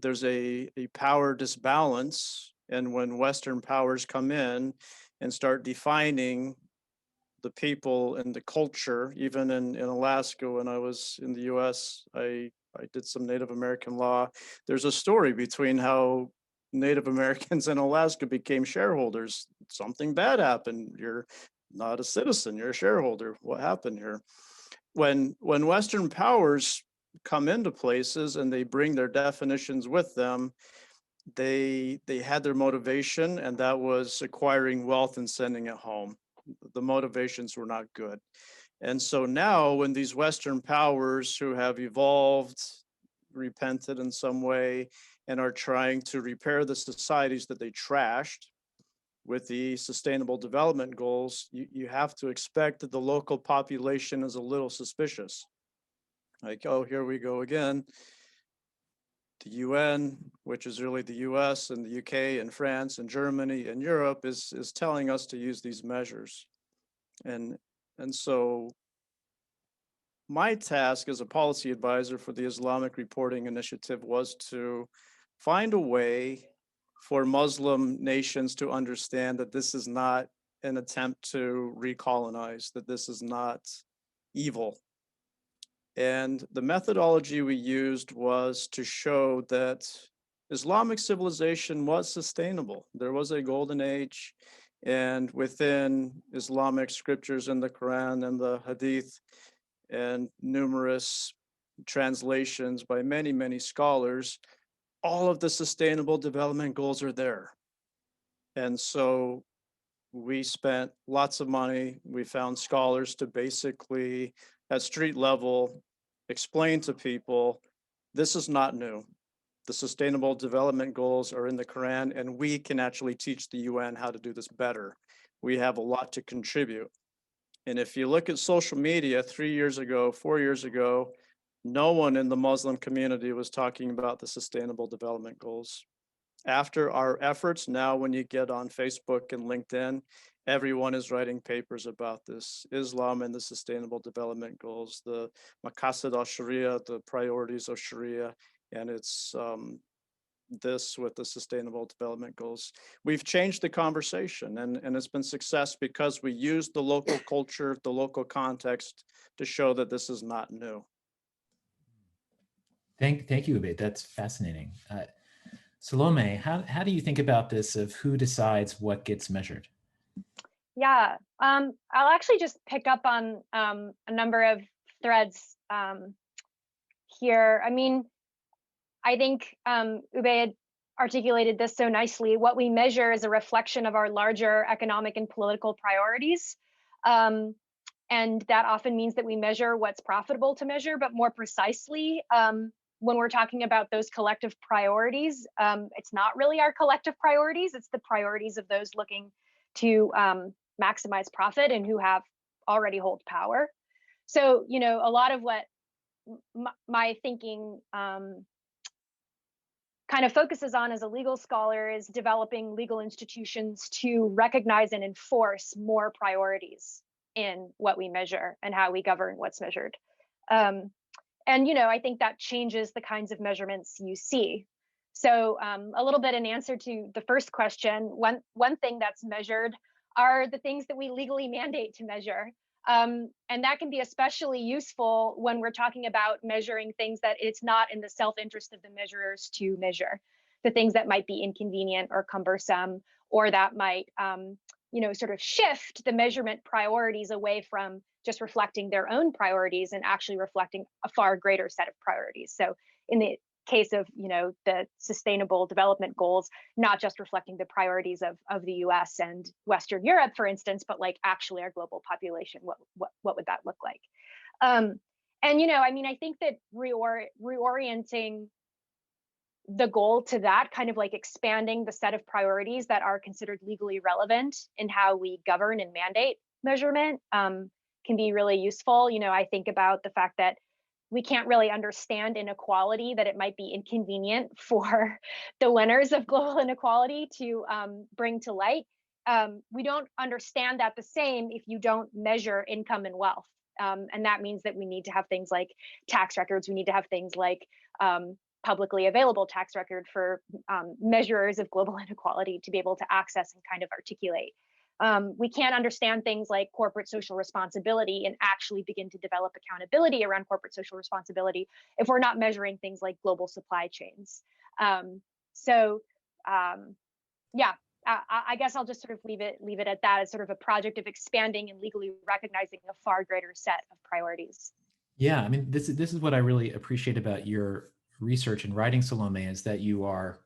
there's a power disbalance, and when Western powers come in and start defining the people and the culture, even in Alaska, when I was in the US, I did some Native American law. There's a story between how Native Americans in Alaska became shareholders. Something bad happened. You're not a citizen, you're a shareholder. What happened here? When Western powers come into places and they bring their definitions with them, they had their motivation, and that was acquiring wealth and sending it home. The motivations were not good. And so now when these Western powers who have evolved, repented in some way, and are trying to repair the societies that they trashed with the Sustainable Development Goals, you have to expect that the local population is a little suspicious. Like, oh, here we go again. The UN, which is really the US and the UK and France and Germany and Europe, is telling us to use these measures. And so my task as a policy advisor for the Islamic Reporting Initiative was to find a way for Muslim nations to understand that this is not an attempt to recolonize, that this is not evil. And the methodology we used was to show that Islamic civilization was sustainable. There was a golden age, and within Islamic scriptures in the Quran and the Hadith, and numerous translations by many, many scholars, all of the Sustainable Development Goals are there. And so we spent lots of money. We found scholars to basically, at street level, explain to people, this is not new. The Sustainable Development Goals are in the Quran, and we can actually teach the UN how to do this better. We have a lot to contribute. And if you look at social media 3 years ago, 4 years ago, no one in the Muslim community was talking about the Sustainable Development Goals. after our efforts, now when you get on Facebook and LinkedIn, everyone is writing papers about this. Islam and the Sustainable Development Goals, the Maqasid al-Sharia, the priorities of Sharia, and it's this with the Sustainable Development Goals. We've changed the conversation, and it's been success because we used the local culture, the local context to show that this is not new. Thank you, Übeyd. That's fascinating. Salome, how do you think about this of who decides what gets measured? Yeah, I'll actually just pick up on a number of threads here. I mean, I think Übeyd articulated this so nicely. What we measure is a reflection of our larger economic and political priorities. And that often means that we measure what's profitable to measure, but more precisely, when we're talking about those collective priorities, it's not really our collective priorities, it's the priorities of those looking to maximize profit and who have already hold power. So, you know, a lot of what my thinking kind of focuses on as a legal scholar is developing legal institutions to recognize and enforce more priorities in what we measure and how we govern what's measured. And, you know, I think that changes the kinds of measurements you see. So a little bit in answer to the first question, one thing that's measured are the things that we legally mandate to measure. And that can be especially useful when we're talking about measuring things that it's not in the self-interest of the measurers to measure, the things that might be inconvenient or cumbersome, or that might, you know, sort of shift the measurement priorities away from just reflecting their own priorities and actually reflecting a far greater set of priorities. So in the case of, you know, the Sustainable Development Goals, not just reflecting the priorities of the US and Western Europe, for instance, but like actually our global population, what would that look like? And, you know, I mean, I think that reorienting the goal to that, kind of like expanding the set of priorities that are considered legally relevant in how we govern and mandate measurement can be really useful. You know, I think about the fact that we can't really understand inequality, that it might be inconvenient for the winners of global inequality to bring to light. We don't understand that the same if you don't measure income and wealth. And that means that we need to have things like tax records. We need to have things like publicly available tax record for measurers of global inequality to be able to access and kind of articulate. We can't understand things like corporate social responsibility and actually begin to develop accountability around corporate social responsibility if we're not measuring things like global supply chains. Yeah, I guess I'll just sort of leave it at that as sort of a project of expanding and legally recognizing a far greater set of priorities. Yeah, I mean, this is what I really appreciate about your research and writing, Salome, is that you are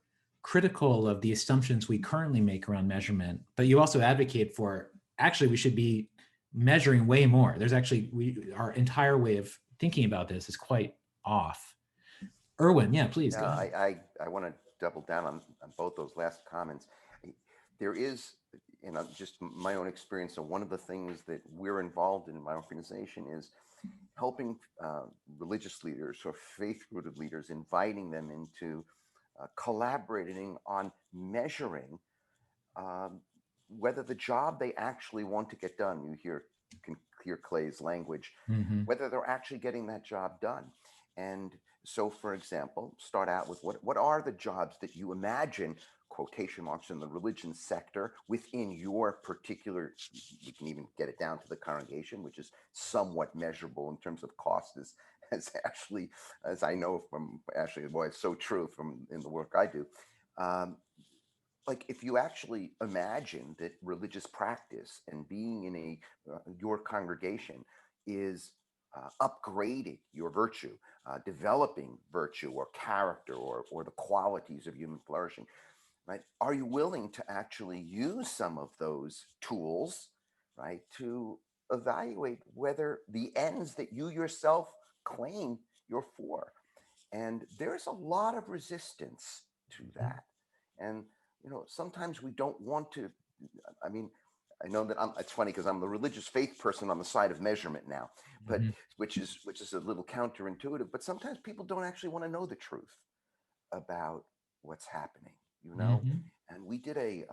critical of the assumptions we currently make around measurement, but you also advocate for, actually, we should be measuring way more. There's actually, our entire way of thinking about this is quite off. Irwin, yeah, please go ahead. I want to double down on both those last comments. There is, you know, just my own experience. So one of the things that we're involved in my organization is helping religious leaders or faith-rooted leaders, inviting them into collaborating on measuring whether the job they actually want to get done, you can hear Clay's language, whether they're actually getting that job done. And so, for example, start out with what are the jobs that you imagine, quotation marks, in the religion sector within your particular, you can even get it down to the congregation, which is somewhat measurable in terms of cost, as Ashley, as I know from Ashley, boy, it's so true from in the work I do. Like if you actually imagine that religious practice and being in your congregation is upgrading your virtue, developing virtue or character or the qualities of human flourishing, right? Are you willing to actually use some of those tools, right, to evaluate whether the ends that you yourself claim you're for? And there's a lot of resistance to that. And, you know, sometimes we don't want to, I mean, I know that it's funny because I'm the religious faith person on the side of measurement now, but which is a little counterintuitive, but sometimes people don't actually want to know the truth about what's happening. you know? Mhm. And we did the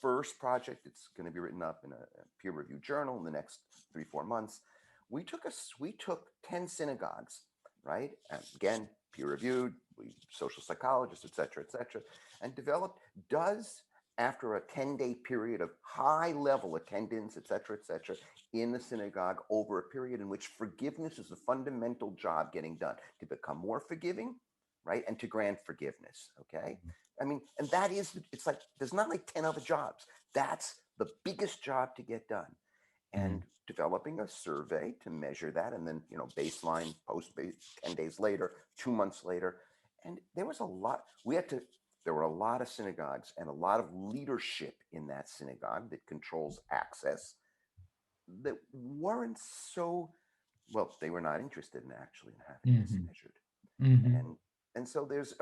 first project, it's going to be written up in a peer-reviewed journal in the next 3-4 months. We took 10 synagogues, right? And again, peer-reviewed, we social psychologists, et cetera, and developed, after a 10-day period of high-level attendance, et cetera, in the synagogue over a period in which forgiveness is a fundamental job getting done, to become more forgiving, right? And to grant forgiveness, okay? I mean, and that is, it's like, there's not like 10 other jobs. That's the biggest job to get done. And developing a survey to measure that, and then, you know, baseline, post-base, 10 days later, 2 months later. And there was a lot, there were a lot of synagogues and a lot of leadership in that synagogue that controls access that weren't so, well, they were not interested in actually having this measured. And so there's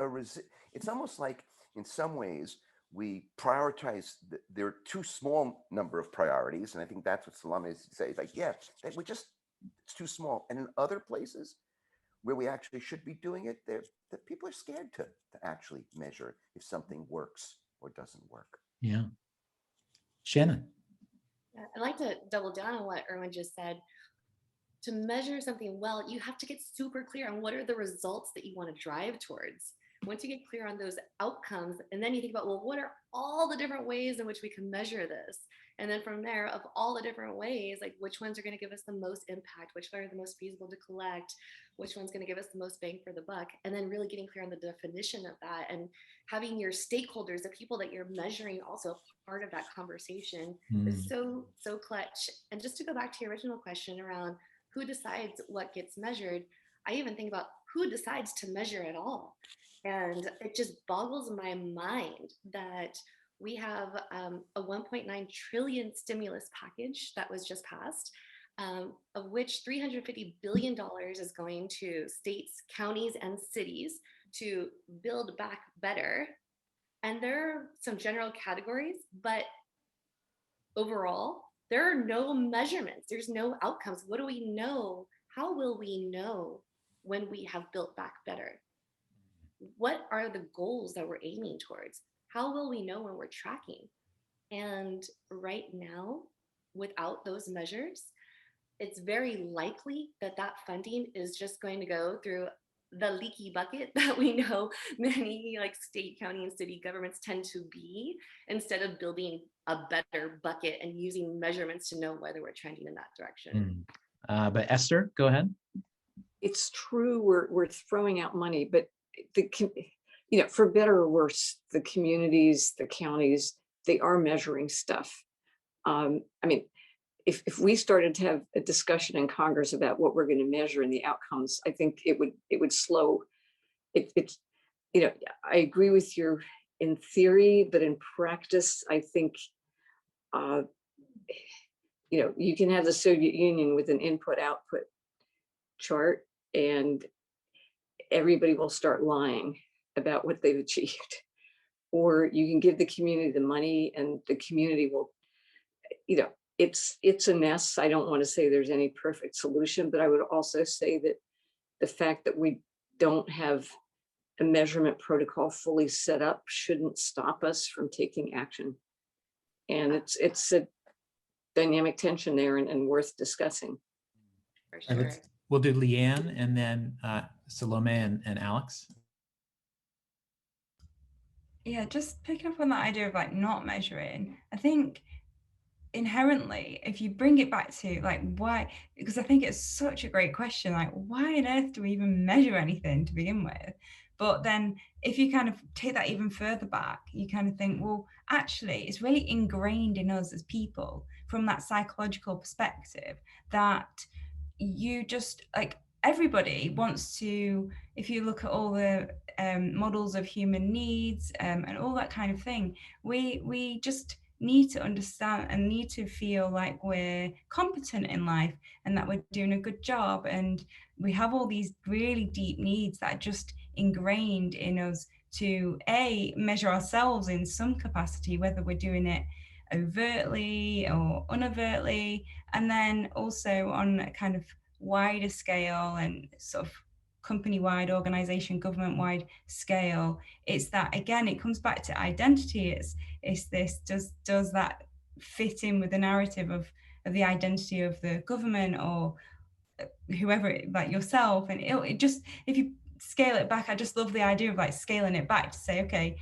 it's almost like, in some ways, we prioritize, there are too small number of priorities. And I think that's what Salome is saying. Like, yeah, it's too small. And in other places where we actually should be doing it, that people are scared to actually measure if something works or doesn't work. Yeah. Shannon. Yeah, I'd like to double down on what Irwin just said. To measure something well, you have to get super clear on what are the results that you want to drive towards. Once you get clear on those outcomes, and then you think about, well, what are all the different ways in which we can measure this? And then from there, of all the different ways, like which ones are going to give us the most impact, which are the most feasible to collect, which one's going to give us the most bang for the buck, and then really getting clear on the definition of that, and having your stakeholders, the people that you're measuring, also part of that conversation is so clutch. And just to go back to your original question around who decides what gets measured, I even think about who decides to measure at all. And it just boggles my mind that we have a 1.9 trillion stimulus package that was just passed, of which $350 billion is going to states, counties, and cities to build back better. And there are some general categories, but overall, there are no measurements. There's no outcomes. What do we know? How will we know when we have built back better? What are the goals that we're aiming towards? How will we know when we're tracking? And right now, without those measures, it's very likely that that funding is just going to go through the leaky bucket that we know many like state, county, and city governments tend to be, instead of building a better bucket and using measurements to know whether we're trending in that direction. But Esther, go ahead. It's true, we're throwing out money, but for better or worse, the communities, the counties, they are measuring stuff. I mean, if we started to have a discussion in Congress about what we're going to measure and the outcomes, I think it would slow. It's I agree with you in theory, but in practice, I think you can have the Soviet Union with an input-output chart, and everybody will start lying about what they've achieved. Or you can give the community the money, and the community will, it's a mess. I don't want to say there's any perfect solution, but I would also say that the fact that we don't have a measurement protocol fully set up shouldn't stop us from taking action. And it's a dynamic tension there, and worth discussing. For sure. We'll do Lianne, and then Salome and Alex. Yeah, just picking up on that idea of like not measuring, I think inherently, if you bring it back to like why, because I think it's such a great question, like why on earth do we even measure anything to begin with? But then if you kind of take that even further back, you kind of think, well, actually, it's really ingrained in us as people from that psychological perspective that you just like, everybody wants to, if you look at all the models of human needs and all that kind of thing, we just need to understand and need to feel like we're competent in life and that we're doing a good job. And we have all these really deep needs that are just ingrained in us to measure ourselves in some capacity, whether we're doing it overtly or unovertly, and then also on a kind of wider scale and sort of company-wide, organization, government-wide scale. It's that, again, it comes back to identity. It's this, does that fit in with the narrative of the identity of the government or whoever, like yourself? And it just, if you scale it back, I just love the idea of like scaling it back to say, okay,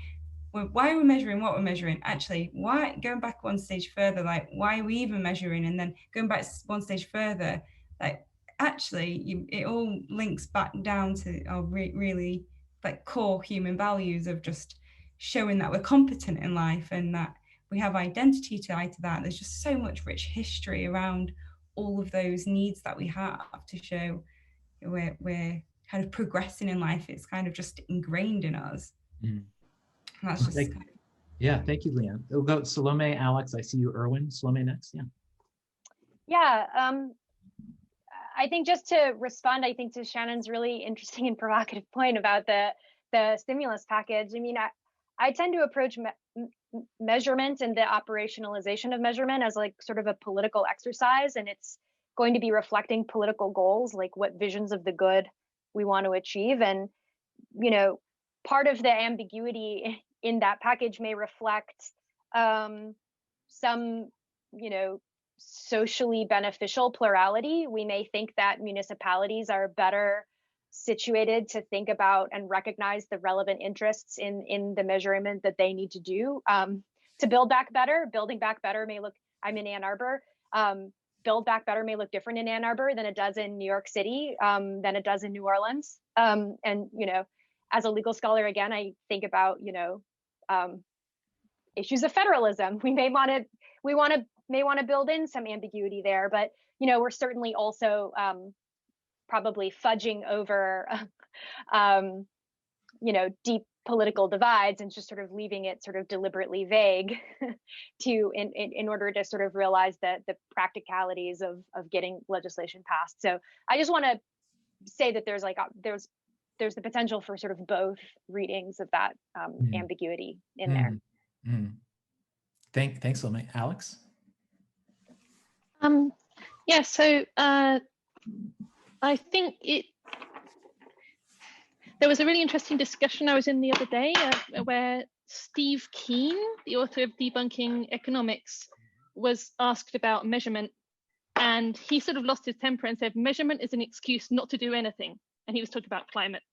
well, why are we measuring what we're measuring? Actually, why, going back one stage further, like why are we even measuring? And then going back one stage further, like actually it all links back down to our really like core human values of just showing that we're competent in life and that we have identity tied to that. There's just so much rich history around all of those needs that we have to show we're kind of progressing in life. It's kind of just ingrained in us. Mm. And that's just yeah, thank you, Lianne. We'll go Salome, Alex. I see you, Irwin. Salome next. Yeah. Yeah. I think just to respond, I think to Shannon's really interesting and provocative point about the stimulus package. I mean, I tend to approach measurement and the operationalization of measurement as like sort of a political exercise, and it's going to be reflecting political goals, like what visions of the good we want to achieve. And, you know, part of the ambiguity in that package may reflect some, you know, socially beneficial plurality. We may think that municipalities are better situated to think about and recognize the relevant interests in the measurement that they need to do to build back better. Building back better may look, I'm in Ann Arbor, build back better may look different in Ann Arbor than it does in New York City, than it does in New Orleans. And, you know, as a legal scholar, again, I think about, you know, issues of federalism. We may want to build in some ambiguity there, but, you know, we're certainly also probably fudging over, you know, deep political divides and just sort of leaving it sort of deliberately vague in order to sort of realize that the practicalities of getting legislation passed. So I just want to say that there's like there's the potential for sort of both readings of that ambiguity in there. Thanks, Salome. Alex? Yeah, so I think there was a really interesting discussion I was in the other day where Steve Keen, the author of Debunking Economics, was asked about measurement, and he sort of lost his temper and said measurement is an excuse not to do anything, and he was talking about climate.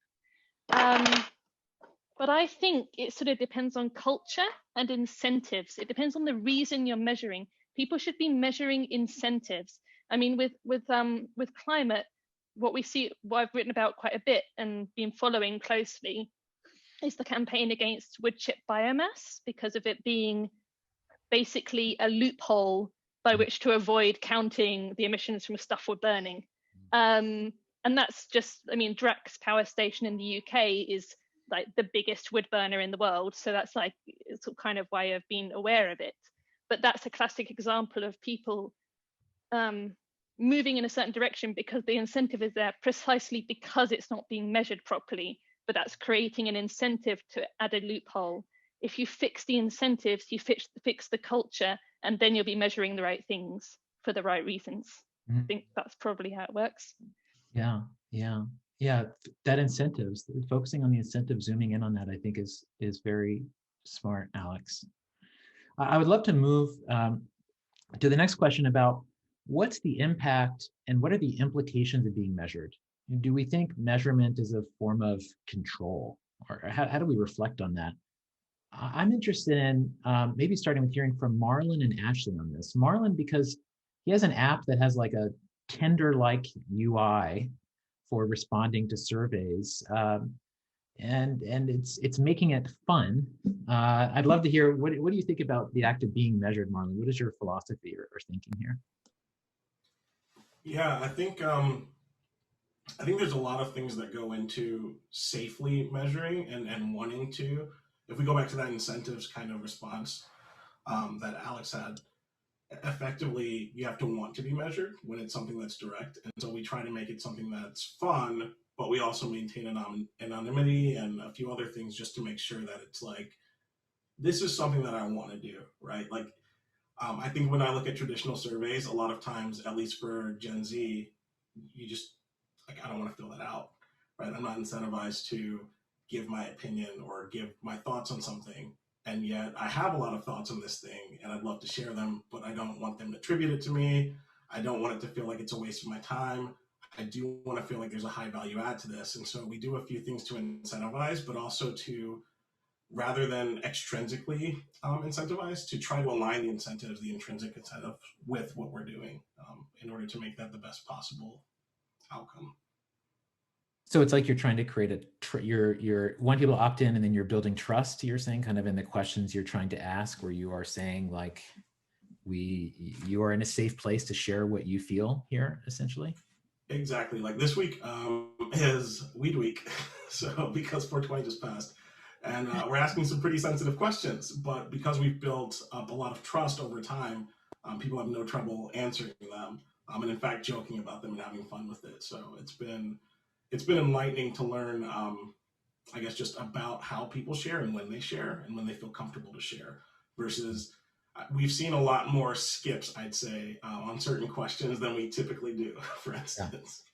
But I think it sort of depends on culture and incentives. It depends on the reason you're measuring. People should be measuring incentives. I mean, with climate, what we see, what I've written about quite a bit and been following closely, is the campaign against wood chip biomass, because of it being basically a loophole by which to avoid counting the emissions from stuff we're burning. And that's just, I mean, Drax Power Station in the UK is like the biggest wood burner in the world. So that's like, it's kind of why I've been aware of it. But that's a classic example of people moving in a certain direction because the incentive is there precisely because it's not being measured properly, but that's creating an incentive to add a loophole. If you fix the incentives, you fix the culture, and then you'll be measuring the right things for the right reasons. I think that's probably how it works. Yeah, that incentives, focusing on the incentive, zooming in on that, I think is very smart, Alex. I would love to move to the next question about what's the impact and what are the implications of being measured? Do we think measurement is a form of control, or how do we reflect on that? I'm interested in maybe starting with hearing from Marlon and Ashley on this. Marlon, because he has an app that has like a Tinder-like UI for responding to surveys, and it's making it fun. I'd love to hear what do you think about the act of being measured, Marlon? What is your philosophy or thinking here? Yeah, I think there's a lot of things that go into safely measuring and wanting to. If we go back to that incentives kind of response that Alex had, effectively you have to want to be measured when it's something that's direct, and so we try to make it something that's fun, but we also maintain anonymity and a few other things just to make sure that it's like, this is something that I want to do, right? Like, I think when I look at traditional surveys, a lot of times, at least for Gen Z, you just like, I don't want to fill that out. right? I'm not incentivized to give my opinion or give my thoughts on something. And yet I have a lot of thoughts on this thing and I'd love to share them, but I don't want them to attribute it to me. I don't want it to feel like it's a waste of my time. I do want to feel like there's a high value add to this. And so we do a few things to incentivize, but also to, rather than extrinsically incentivize, to try to align the incentives, the intrinsic incentive with what we're doing in order to make that the best possible outcome. So it's like you're trying to create you're wanting people to opt in, and then you're building trust, you're saying, kind of in the questions you're trying to ask, where you are saying like, you are in a safe place to share what you feel here, essentially. Exactly. Like this week is Weed Week. So because 420 just passed, and we're asking some pretty sensitive questions, but because we've built up a lot of trust over time, people have no trouble answering them, and in fact joking about them and having fun with it. So it's been enlightening to learn, I guess, just about how people share and when they share and when they feel comfortable to share, versus we've seen a lot more skips, I'd say, on certain questions than we typically do, for instance.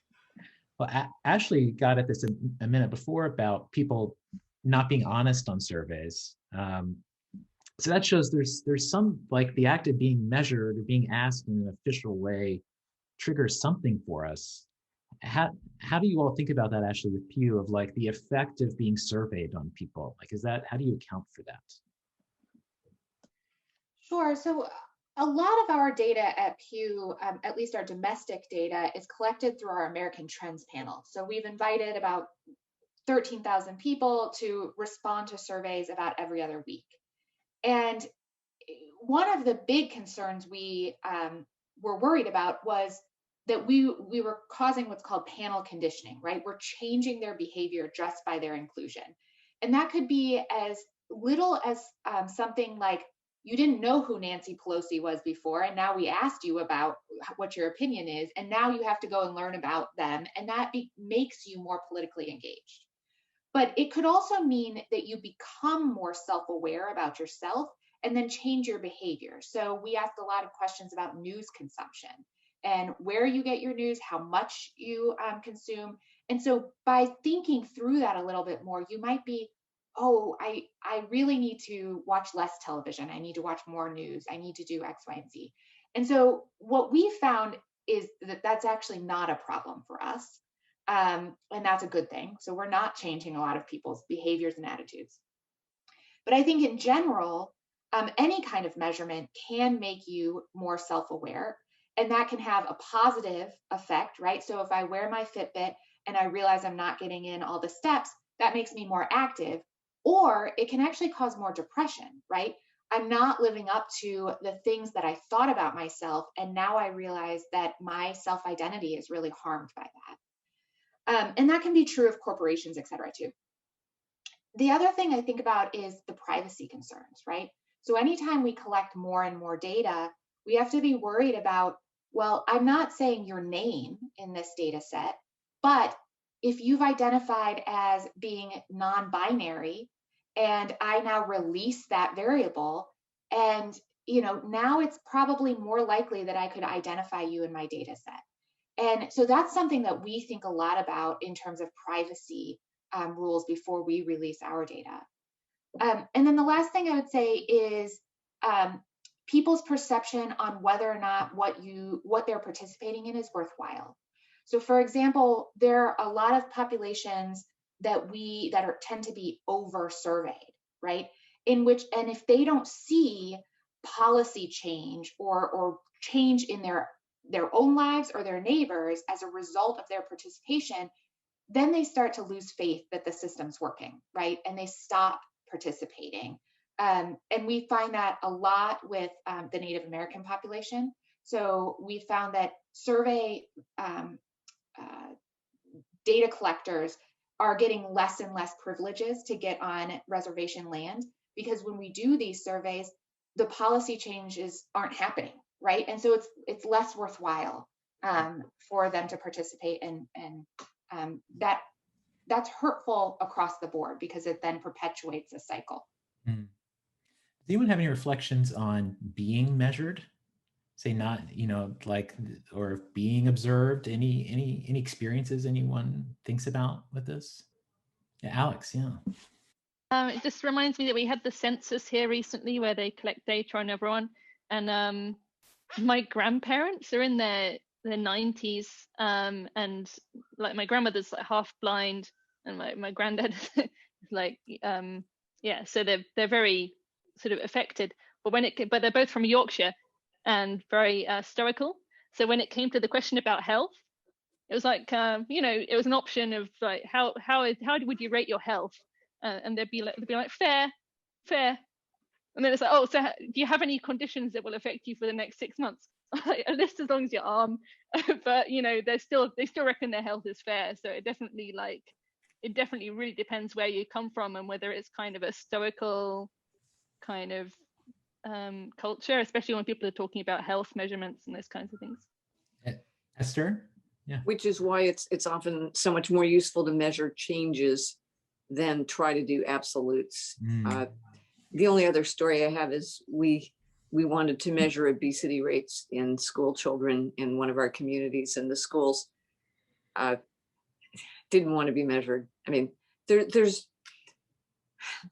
Well, Ashley got at this a minute before about people not being honest on surveys. So that shows there's some, like, the act of being measured or being asked in an official way triggers something for us. How do you all think about that, Ashley, with Pew, of like the effect of being surveyed on people? Like, how do you account for that? Sure. So a lot of our data at Pew, at least our domestic data, is collected through our American Trends panel. So we've invited about 13,000 people to respond to surveys about every other week. And one of the big concerns we were worried about was that we were causing what's called panel conditioning, right? We're changing their behavior just by their inclusion. And that could be as little as something like, you didn't know who Nancy Pelosi was before, and now we asked you about what your opinion is, and now you have to go and learn about them, and that makes you more politically engaged. But it could also mean that you become more self-aware about yourself and then change your behavior. So we asked a lot of questions about news consumption and where you get your news, how much you consume. And so by thinking through that a little bit more, you might be, oh, I really need to watch less television. I need to watch more news. I need to do X, Y, and Z. And so what we found is that that's actually not a problem for us. And that's a good thing. So we're not changing a lot of people's behaviors and attitudes. But I think in general, any kind of measurement can make you more self-aware, and that can have a positive effect, right? So if I wear my Fitbit and I realize I'm not getting in all the steps, that makes me more active. Or it can actually cause more depression, right? I'm not living up to the things that I thought about myself, and now I realize that my self-identity is really harmed by that. And that can be true of corporations, et cetera, too. The other thing I think about is the privacy concerns, right? So anytime we collect more and more data, we have to be worried about, well, I'm not saying your name in this data set, but if you've identified as being non-binary and I now release that variable, and now it's probably more likely that I could identify you in my data set. And so that's something that we think a lot about in terms of privacy rules before we release our data. And then the last thing I would say is people's perception on whether or not what they're participating in is worthwhile. So for example, there are a lot of populations that tend to be over surveyed, right? And if they don't see policy change or change in their own lives or their neighbors as a result of their participation, then they start to lose faith that the system's working, right? And they stop participating. And we find that a lot with the Native American population. So we found that survey data collectors are getting less and less privileges to get on reservation land, because when we do these surveys, the policy changes aren't happening, right? And so it's less worthwhile for them to participate, and that's hurtful across the board because it then perpetuates a cycle. Does anyone have any reflections on being measured? say not, like, or being observed? Any experiences anyone thinks about with this? Yeah, Alex, yeah. It just reminds me that we had the census here recently where they collect data on everyone. And my grandparents are in their 90s, and like my grandmother's like half blind, and my granddad is like, yeah, so they're very sort of affected. But they're both from Yorkshire and very stoical. So when it came to the question about health, it was like, it was an option of like, how would you rate your health? And they'd be like fair. And then it's like, oh, so do you have any conditions that will affect you for the next 6 months? A list as long as your arm. But they still reckon their health is fair. So it definitely really depends where you come from and whether it's kind of a stoical kind of culture, especially when people are talking about health measurements and those kinds of things. Esther? Yeah. Which is why it's often so much more useful to measure changes than try to do absolutes. The only other story I have is we wanted to measure obesity rates in school children in one of our communities, and the schools didn't want to be measured. I mean, there's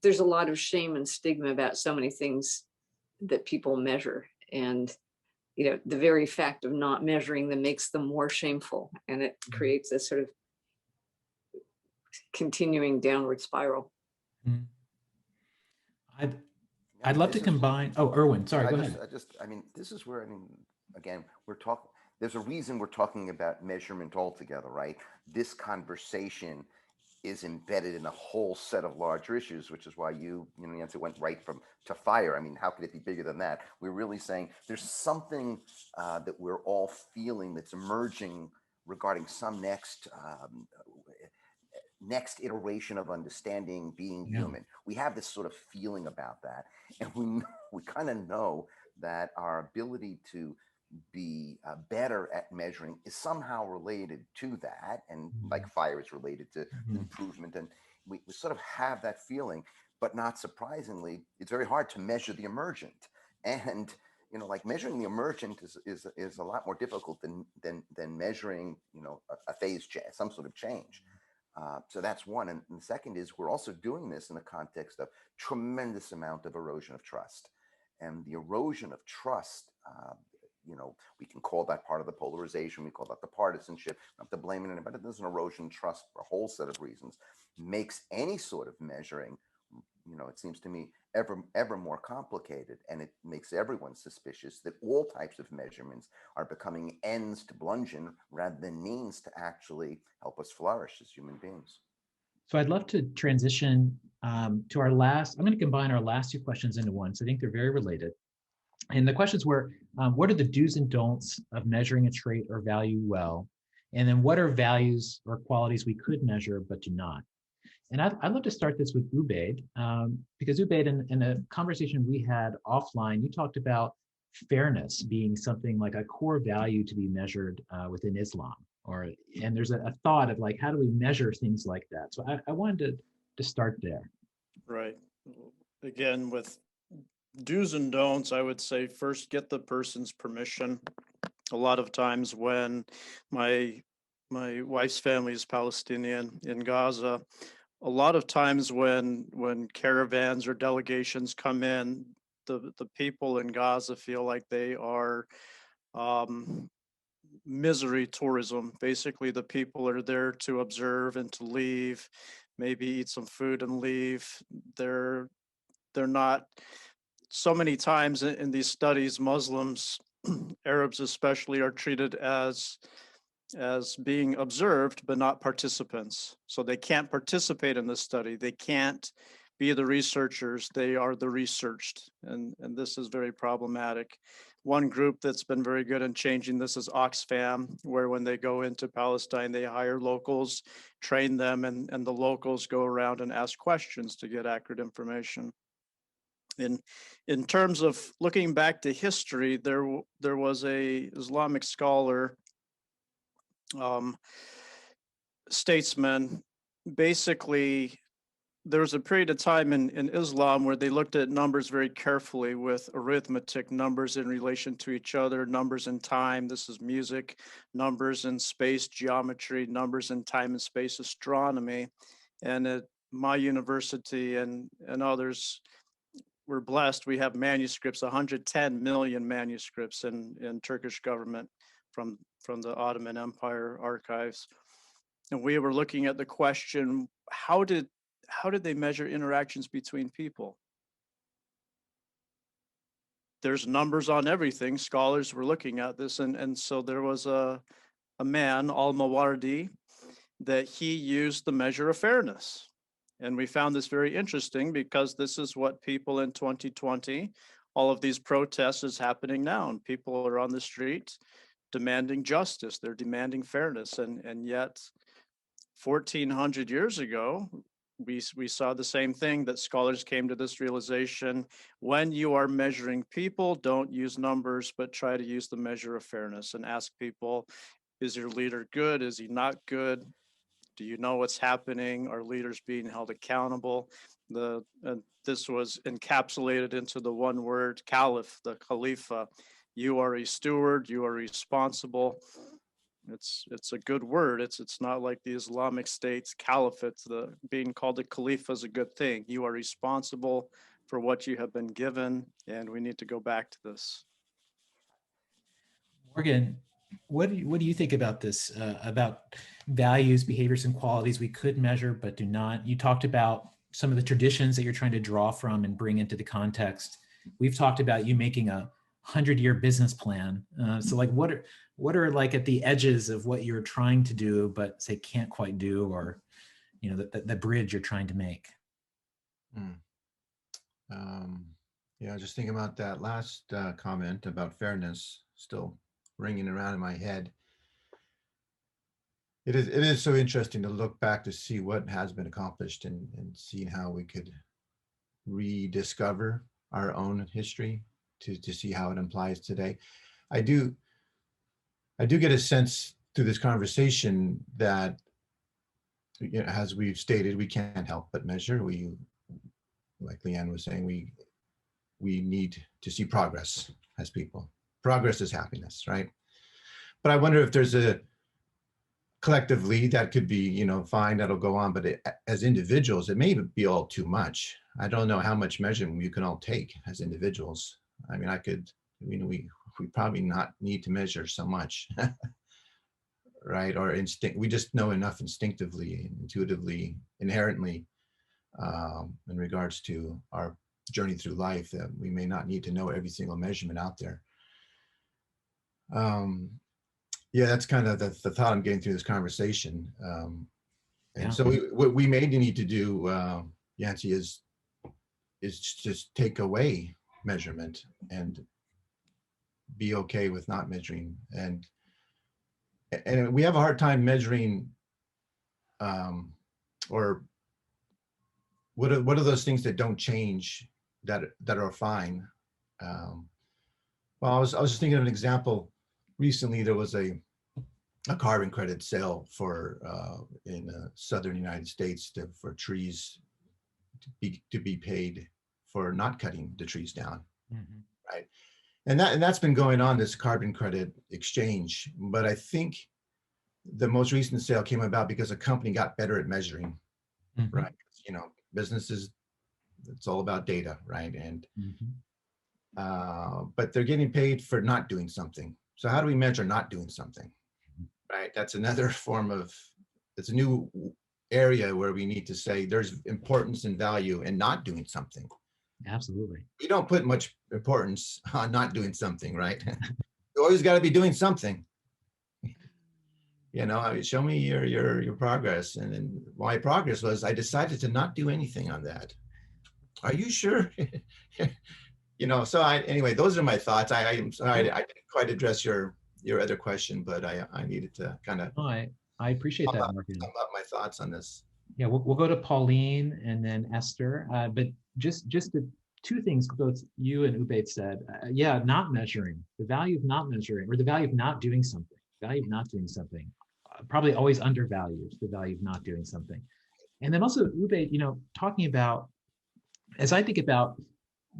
a lot of shame and stigma about so many things that people measure, and the very fact of not measuring them makes them more shameful, and it creates a sort of continuing downward spiral. I'd love to combine. Oh, Irwin, sorry, go ahead. This is where, again, we're talking, there's a reason we're talking about measurement altogether, right? This conversation is embedded in a whole set of larger issues, which is why Nancy went right to fire. I mean, how could it be bigger than that? We're really saying there's something that we're all feeling that's emerging regarding some next iteration of understanding being human. We have this sort of feeling about that, and we kind of know that our ability to be better at measuring is somehow related to that, and like fire is related to improvement, and we sort of have that feeling. But not surprisingly, it's very hard to measure the emergent, and like measuring the emergent is a lot more difficult than measuring a phase change, some sort of change. So that's one. And the second is we're also doing this in the context of tremendous amount of erosion of trust. And the erosion of trust, we can call that part of the polarization. We call that the partisanship. Not to blame anybody. There's an erosion of trust for a whole set of reasons. Makes any sort of measuring, it seems to me, ever more complicated. And it makes everyone suspicious that all types of measurements are becoming ends to plunge in rather than means to actually help us flourish as human beings. So I'd love to transition to our last. I'm going to combine our last two questions into one. So I think they're very related. And the questions were, what are the do's and don'ts of measuring a trait or value well? And then what are values or qualities we could measure but do not? And I'd love to start this with Übeyd, because Übeyd, in a conversation we had offline, you talked about fairness being something like a core value to be measured within Islam. And there's a thought of like, how do we measure things like that? So I wanted to start there. Right. Again, with do's and don'ts, I would say first get the person's permission. A lot of times when my wife's family is Palestinian in Gaza, a lot of times when caravans or delegations come in, the people in Gaza feel like they are misery tourism. Basically, the people are there to observe and to leave, maybe eat some food and leave. They're not. So many times in these studies, Muslims, Arabs especially, are treated as being observed but not participants. So they can't participate in the study. They can't be the researchers. They are the researched, and this is very problematic. One group that's been very good in changing this is Oxfam, where when they go into Palestine, they hire locals, train them, and the locals go around and ask questions to get accurate information. In terms of looking back to history, there was a Islamic scholar, statesman, basically there was a period of time in Islam where they looked at numbers very carefully with arithmetic, numbers in relation to each other, numbers in time, this is music, numbers in space, geometry, numbers in time and space, astronomy. And at my university and others, we're blessed, we have manuscripts, 110 million manuscripts in Turkish government from the Ottoman Empire archives. And we were looking at the question, how did they measure interactions between people? There's numbers on everything. Scholars were looking at this, and so there was a man, Al-Mawardi, that he used the measure of fairness. And we found this very interesting because this is what people in 2020, all of these protests is happening now, and people are on the street demanding justice, they're demanding fairness, and yet 1400 years ago, we saw the same thing, that scholars came to this realization: when you are measuring people, don't use numbers, but try to use the measure of fairness and ask people, is your leader good? Is he not good? Do you know what's happening? Are leaders being held accountable? This was encapsulated into the one word, caliph, the Khalifa. You are a steward, you are responsible. It's a good word. It's not like the Islamic State's caliphate. Being called a Khalifa is a good thing. You are responsible for what you have been given, and we need to go back to this. Morgan, what do you think about this, about values, behaviors, and qualities we could measure but do not? You talked about some of the traditions that you're trying to draw from and bring into the context. We've talked about you making a 100-year business plan. So like what are like at the edges of what you're trying to do, but say can't quite do, or, you know, the bridge you're trying to make? Yeah, just thinking about that last comment about fairness, still ringing around in my head. It is so interesting to look back to see what has been accomplished and see how we could rediscover our own history to see how it applies today. I do get a sense through this conversation that, you know, as we've stated, we can't help but measure. Like Lianne was saying, we need to see progress as people. Progress is happiness, right? But I wonder if there's a collectively that could be, you know, fine, that'll go on, but as individuals, it may be all too much. I don't know how much measurement you can all take as individuals. I mean, we probably not need to measure so much, right? Or we just know enough instinctively, intuitively, inherently, in regards to our journey through life, that we may not need to know every single measurement out there. Yeah, that's kind of the thought I'm getting through this conversation. So what we may need to do, Yancey, is just take away measurement and be okay with not measuring. And we have a hard time measuring, or what are those things that don't change that are fine? Well, I was just thinking of an example. Recently, there was a carbon credit sale for in southern United States for trees to be paid for not cutting the trees down, right? And that's been going on, this carbon credit exchange. But I think the most recent sale came about because a company got better at measuring, right? You know, businesses, it's all about data, right? And but they're getting paid for not doing something. So how do we measure not doing something, right? That's another form of, it's a new area where we need to say there's importance and value in not doing something. Absolutely. We don't put much importance on not doing something, right? You always got to be doing something. You know, I mean, show me your progress. And then my progress was I decided to not do anything on that. Are you sure? You know, so anyway, those are my thoughts. I'm sorry, I didn't quite address your other question, but I needed to kind of. Oh, I appreciate that, Morgan. Sum up my thoughts on this. Yeah, we'll go to Pauline and then Esther. But just the two things both you and Übeyd said. Yeah, not measuring, the value of not measuring, or the value of not doing something. Value of not doing something, probably always undervalued the value of not doing something. And then also, Übeyd, talking about, as I think about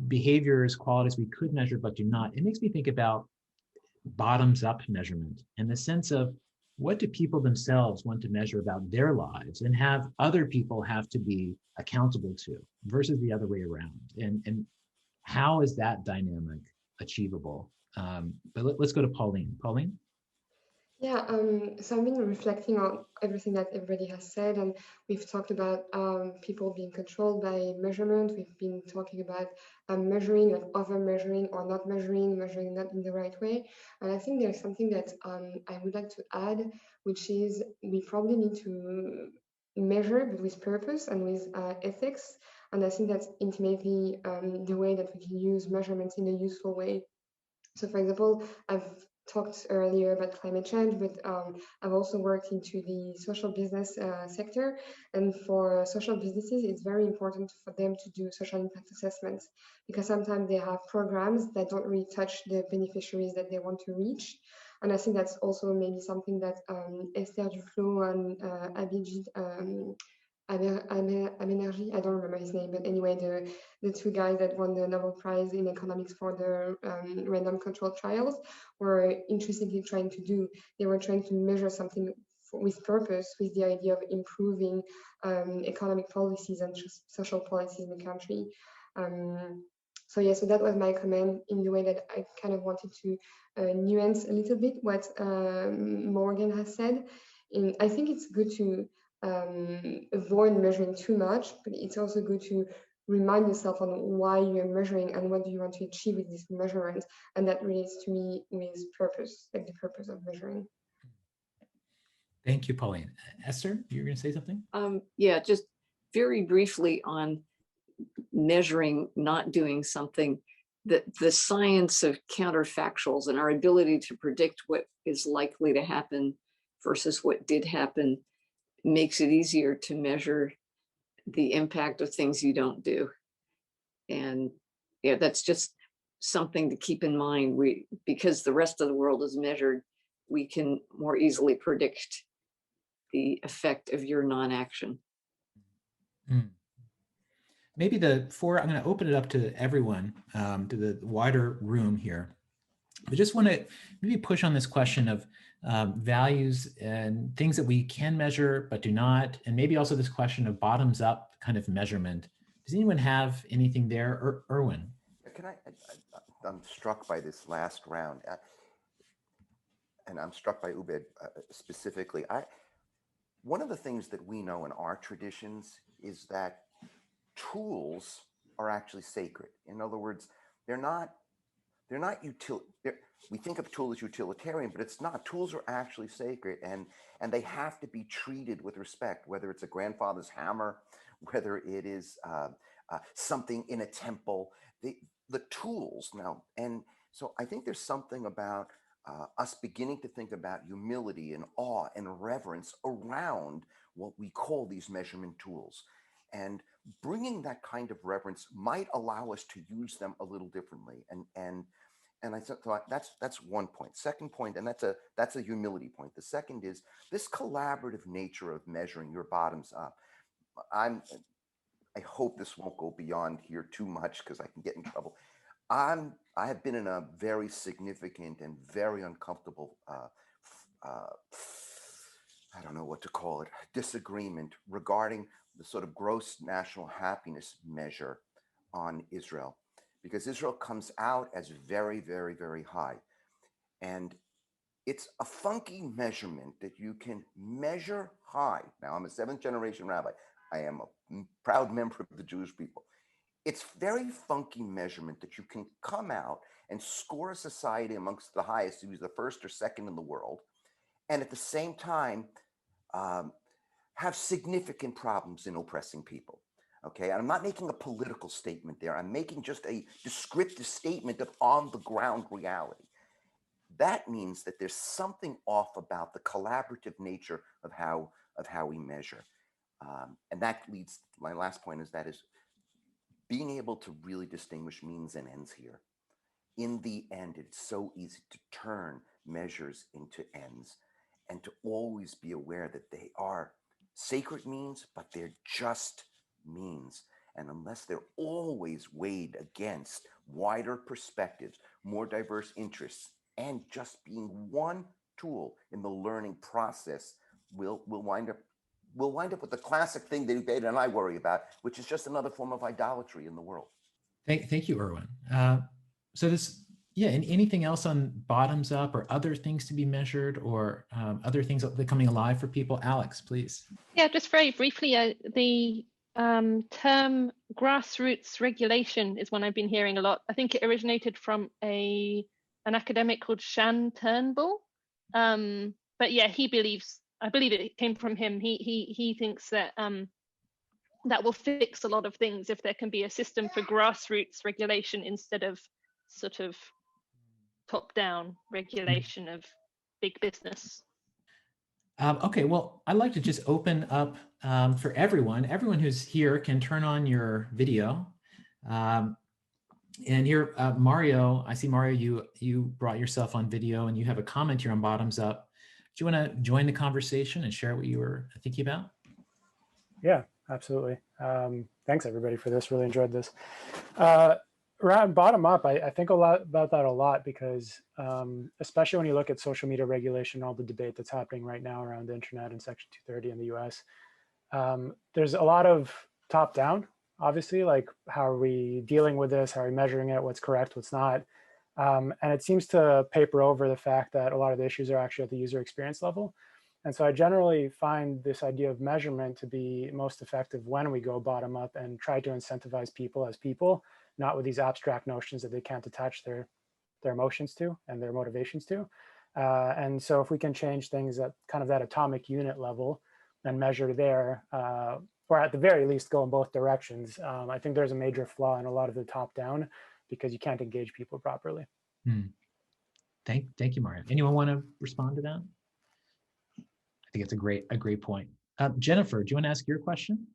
behaviors, qualities we could measure but do not, it makes me think about bottoms up measurement in the sense of what do people themselves want to measure about their lives and have other people have to be accountable to versus the other way around. And how is that dynamic achievable? But let's go to Pauline. Pauline? Yeah, so I've been reflecting on everything that everybody has said, and we've talked about people being controlled by measurement. We've been talking about measuring, like over measuring or not measuring, measuring not in the right way. And I think there's something that I would like to add, which is we probably need to measure, but with purpose and with ethics. And I think that's intimately the way that we can use measurements in a useful way. So for example, I've talked earlier about climate change, but I've also worked into the social business sector. And for social businesses, it's very important for them to do social impact assessments because sometimes they have programs that don't really touch the beneficiaries that they want to reach. And I think that's also maybe something that Esther Dyson and Abhijit Amenergy, I don't remember his name, but anyway, the two guys that won the Nobel Prize in economics for the random controlled trials were intrinsically trying to do. They were trying to measure something with purpose, with the idea of improving economic policies and social policies in the country. So yeah, so that was my comment in the way that I kind of wanted to nuance a little bit what Morgan has said. I think it's good to avoid measuring too much, but it's also good to remind yourself on why you're measuring and what do you want to achieve with this measurement. And that relates to me with purpose, like the purpose of measuring. Thank you, Pauline. Esther, you're going to say something? Yeah, just very briefly on measuring, not doing something. The science of counterfactuals and our ability to predict what is likely to happen versus what did happen makes it easier to measure the impact of things you don't do. And yeah, that's just something to keep in mind. Because the rest of the world is measured, we can more easily predict the effect of your non-action. Maybe I'm going to open it up to everyone, to the wider room here. I just want to maybe push on this question of values and things that we can measure but do not, and maybe also this question of bottoms up kind of measurement. Does anyone have anything there? Irwin? I'm struck by this last round, and I'm struck by Übeyd specifically. One of the things that we know in our traditions is that tools are actually sacred. In other words, they're not we think of tool as utilitarian, but it's not. Tools are actually sacred, and they have to be treated with respect, whether it's a grandfather's hammer, whether it is something in a temple, the tools now. And so I think there's something about us beginning to think about humility and awe and reverence around what we call these measurement tools. And bringing that kind of reverence might allow us to use them a little differently. And I thought that's one point. Second point, and that's a humility point. The second is this collaborative nature of measuring your bottoms up. I hope this won't go beyond here too much because I can get in trouble. I have been in a very significant and very uncomfortable I don't know what to call it, disagreement regarding the sort of gross national happiness measure on Israel, because Israel comes out as very, very, very high. And it's a funky measurement that you can measure high. Now, I'm a 7th generation rabbi. I am a proud member of the Jewish people. It's very funky measurement that you can come out and score a society amongst the highest, who's the first or second in the world, and at the same time have significant problems in oppressing people. Okay, and I'm not making a political statement there. I'm making just a descriptive statement of on the ground reality. That means that there's something off about the collaborative nature of how we measure. And that leads, my last point is being able to really distinguish means and ends here. In the end, it's so easy to turn measures into ends and to always be aware that they are sacred means, but they're just means. And unless they're always weighed against wider perspectives, more diverse interests, and just being one tool in the learning process, we'll wind up with the classic thing that Übeyd and I worry about, which is just another form of idolatry in the world. Thank you, Irwin. So this, yeah, and anything else on bottoms up or other things to be measured, or other things that are coming alive for people? Alex, please. Yeah, just very briefly, the term grassroots regulation is one I've been hearing a lot. I think it originated from an academic called Shannon Turnbull. But yeah, I believe it came from him. He thinks that that will fix a lot of things if there can be a system for grassroots regulation instead of sort of top-down regulation of big business. Okay, well, I'd like to just open up for everyone. Everyone who's here can turn on your video. And here, Mario, I see Mario, you brought yourself on video and you have a comment here on bottoms up. Do you want to join the conversation and share what you were thinking about? Yeah, absolutely. Thanks everybody for this. Really enjoyed this. Around bottom up, I think a lot about that a lot because especially when you look at social media regulation, all the debate that's happening right now around the internet and Section 230 in the US, there's a lot of top down, obviously, like how are we dealing with this? How are we measuring it? What's correct, what's not? And it seems to paper over the fact that a lot of the issues are actually at the user experience level. And so I generally find this idea of measurement to be most effective when we go bottom up and try to incentivize people as people, not with these abstract notions that they can't attach their emotions to and their motivations to. And so if we can change things at kind of that atomic unit level and measure there, or at the very least go in both directions, I think there's a major flaw in a lot of the top down because you can't engage people properly. Thank you, Mario. Anyone want to respond to that? I think it's a great point. Jennifer, do you want to ask your question?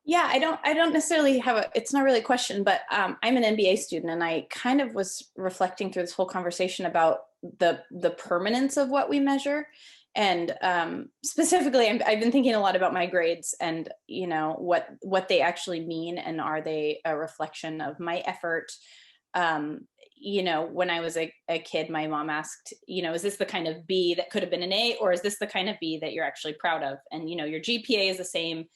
Yeah, I don't necessarily have it's not really a question, but I'm an MBA student and I kind of was reflecting through this whole conversation about the permanence of what we measure. And specifically, I've been thinking a lot about my grades and, you know, what they actually mean and are they a reflection of my effort? You know, when I was a kid, my mom asked, you know, is this the kind of B that could have been an A, or is this the kind of B that you're actually proud of? And, you know, your GPA is the same,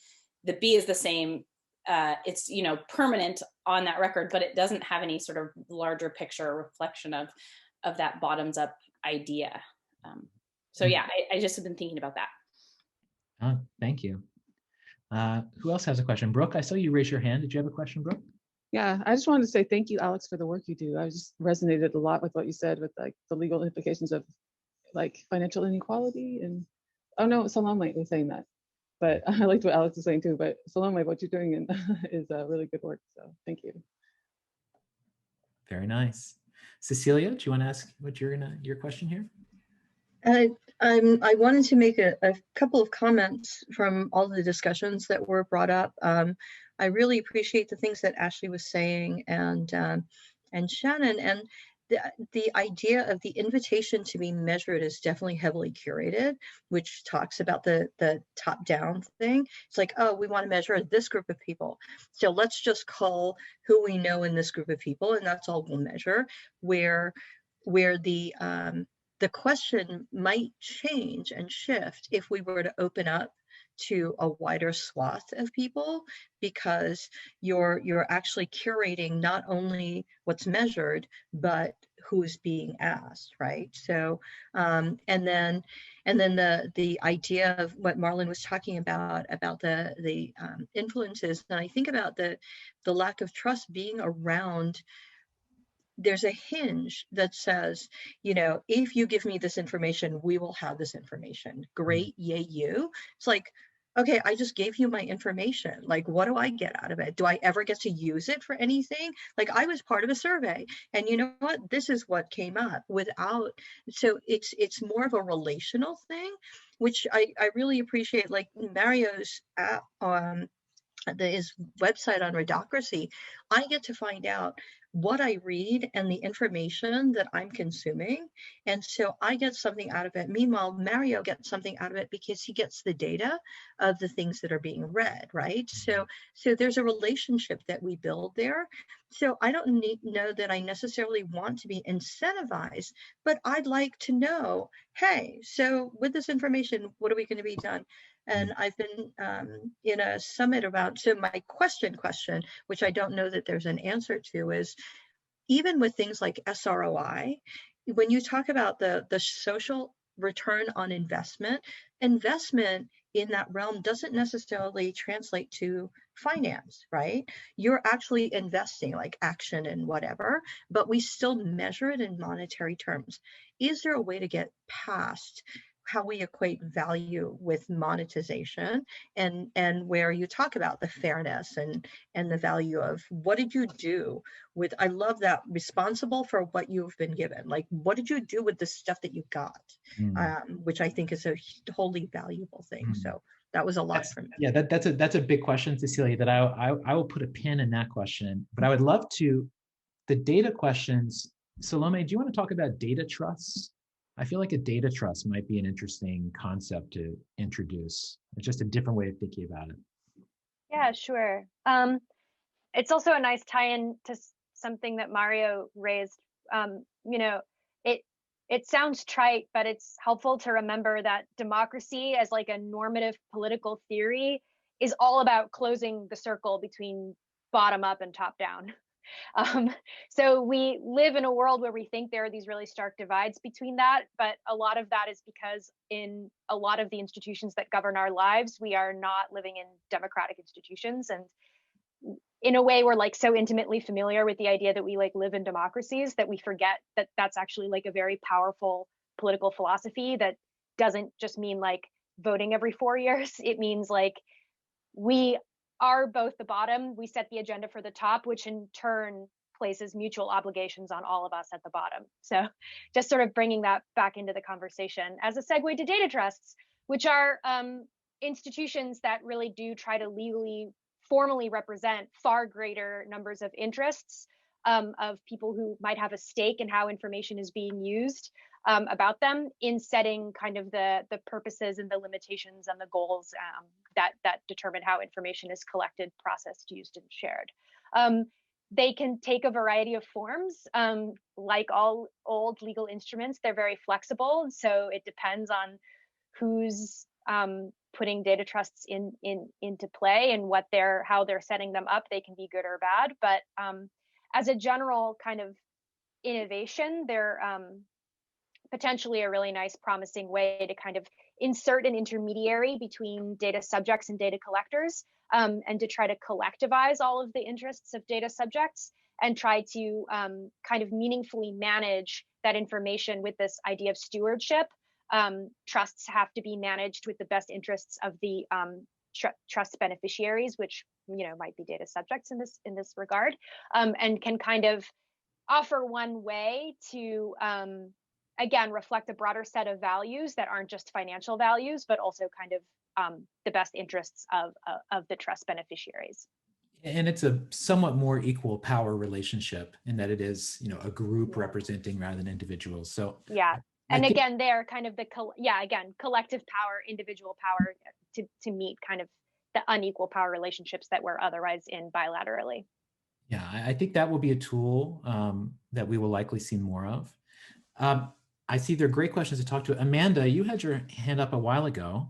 the B is the same. It's, you know, permanent on that record, but it doesn't have any sort of larger picture or reflection of that bottoms up idea. So yeah, I just have been thinking about that. Thank you. Who else has a question? Brooke, I saw you raise your hand. Did you have a question, Brooke? Yeah, I just wanted to say thank you, Alex, for the work you do. I just resonated a lot with what you said with like the legal implications of like financial inequality. And oh no, Salam was saying that, but I liked what Alex was saying too. But Salam, what you're doing is really good work. So thank you. Very nice. Cecilia, do you want to ask what your question here? I wanted to make a couple of comments from all the discussions that were brought up. I really appreciate the things that Ashley was saying and Shannon, and the idea of the invitation to be measured is definitely heavily curated, which talks about the top-down thing. It's like, oh, we want to measure this group of people, so let's just call who we know in this group of people, and that's all we'll measure. Where the question might change and shift if we were to open up to a wider swath of people, because you're actually curating not only what's measured, but who's being asked, right? So, and then the idea of what Marlon was talking about the influences, and I think about the lack of trust being around. There's a hinge that says, you know, if you give me this information, we will have this information. Great, yay you. It's like, okay, I just gave you my information. Like, what do I get out of it? Do I ever get to use it for anything? Like, I was part of a survey, and you know what? This is what came up without. So it's more of a relational thing, which I really appreciate. Like Mario's app on his website on Redocracy, I get to find out what I read and the information that I'm consuming. And so I get something out of it. Meanwhile, Mario gets something out of it because he gets the data of the things that are being read, right? So there's a relationship that we build there. So I don't know that I necessarily want to be incentivized, but I'd like to know, hey, so with this information, what are we going to be done? And I've been in a summit about, so my question, which I don't know that there's an answer to, is even with things like SROI, when you talk about the social return on investment in that realm doesn't necessarily translate to finance, right? You're actually investing, like action and whatever, but we still measure it in monetary terms. Is there a way to get past how we equate value with monetization, and where you talk about the fairness and the value of what did you do with, I love that, responsible for what you've been given, like what did you do with the stuff that you got, which I think is a wholly valuable thing. So that was a lot for me. Yeah, that's a big question, Cecilia, that I will put a pin in that question, but I would love to, the data questions. Salome, do you want to talk about data trusts? I feel like a data trust might be an interesting concept to introduce. It's just a different way of thinking about it. Yeah, sure. It's also a nice tie-in to something that Mario raised. You know, it sounds trite, but it's helpful to remember that democracy as like a normative political theory is all about closing the circle between bottom up and top down. So we live in a world where we think there are these really stark divides between that, but a lot of that is because in a lot of the institutions that govern our lives, we are not living in democratic institutions. And in a way, we're like so intimately familiar with the idea that we like live in democracies that we forget that that's actually like a very powerful political philosophy that doesn't just mean like voting every 4 years. It means like we are both the bottom, we set the agenda for the top, which in turn places mutual obligations on all of us at the bottom. So just sort of bringing that back into the conversation as a segue to data trusts, which are institutions that really do try to legally, formally represent far greater numbers of interests of people who might have a stake in how information is being used about them in setting kind of the purposes and the limitations and the goals that determine how information is collected, processed, used, and shared. They can take a variety of forms. Like all old legal instruments, they're very flexible. So it depends on who's putting data trusts into play and how they're setting them up. They can be good or bad, but as a general kind of innovation, they're potentially a really nice, promising way to kind of insert an intermediary between data subjects and data collectors, and to try to collectivize all of the interests of data subjects and try to kind of meaningfully manage that information with this idea of stewardship. Trusts have to be managed with the best interests of the trust beneficiaries, which might be data subjects in this regard, and can kind of offer one way to again reflect a broader set of values that aren't just financial values, but also kind of the best interests of the trust beneficiaries. And it's a somewhat more equal power relationship in that it is, a group representing rather than individuals. So yeah. And again, they're kind of collective power, individual power to meet kind of the unequal power relationships that we're otherwise in bilaterally. Yeah, I think that will be a tool that we will likely see more of. I see there are great questions to talk to. Amanda, you had your hand up a while ago.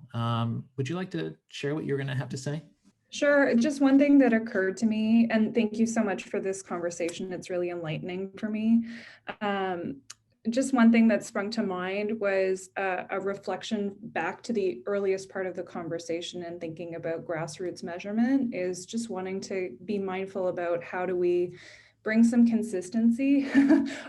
Would you like to share what you're going to have to say? Sure. Just one thing that occurred to me, and thank you so much for this conversation. It's really enlightening for me. Just one thing that sprung to mind was a reflection back to the earliest part of the conversation and thinking about grassroots measurement is just wanting to be mindful about how do we bring some consistency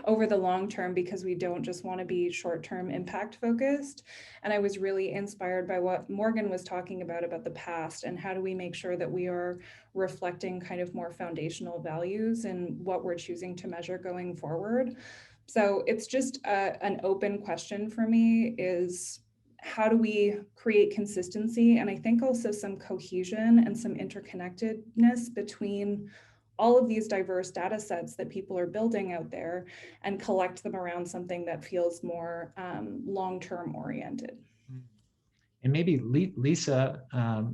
over the long term, because we don't just want to be short-term impact focused. And I was really inspired by what Morgan was talking about the past and how do we make sure that we are reflecting kind of more foundational values and what we're choosing to measure going forward. So it's just an open question for me is how do we create consistency? And I think also some cohesion and some interconnectedness between all of these diverse data sets that people are building out there and collect them around something that feels more long-term oriented. And maybe Lisa,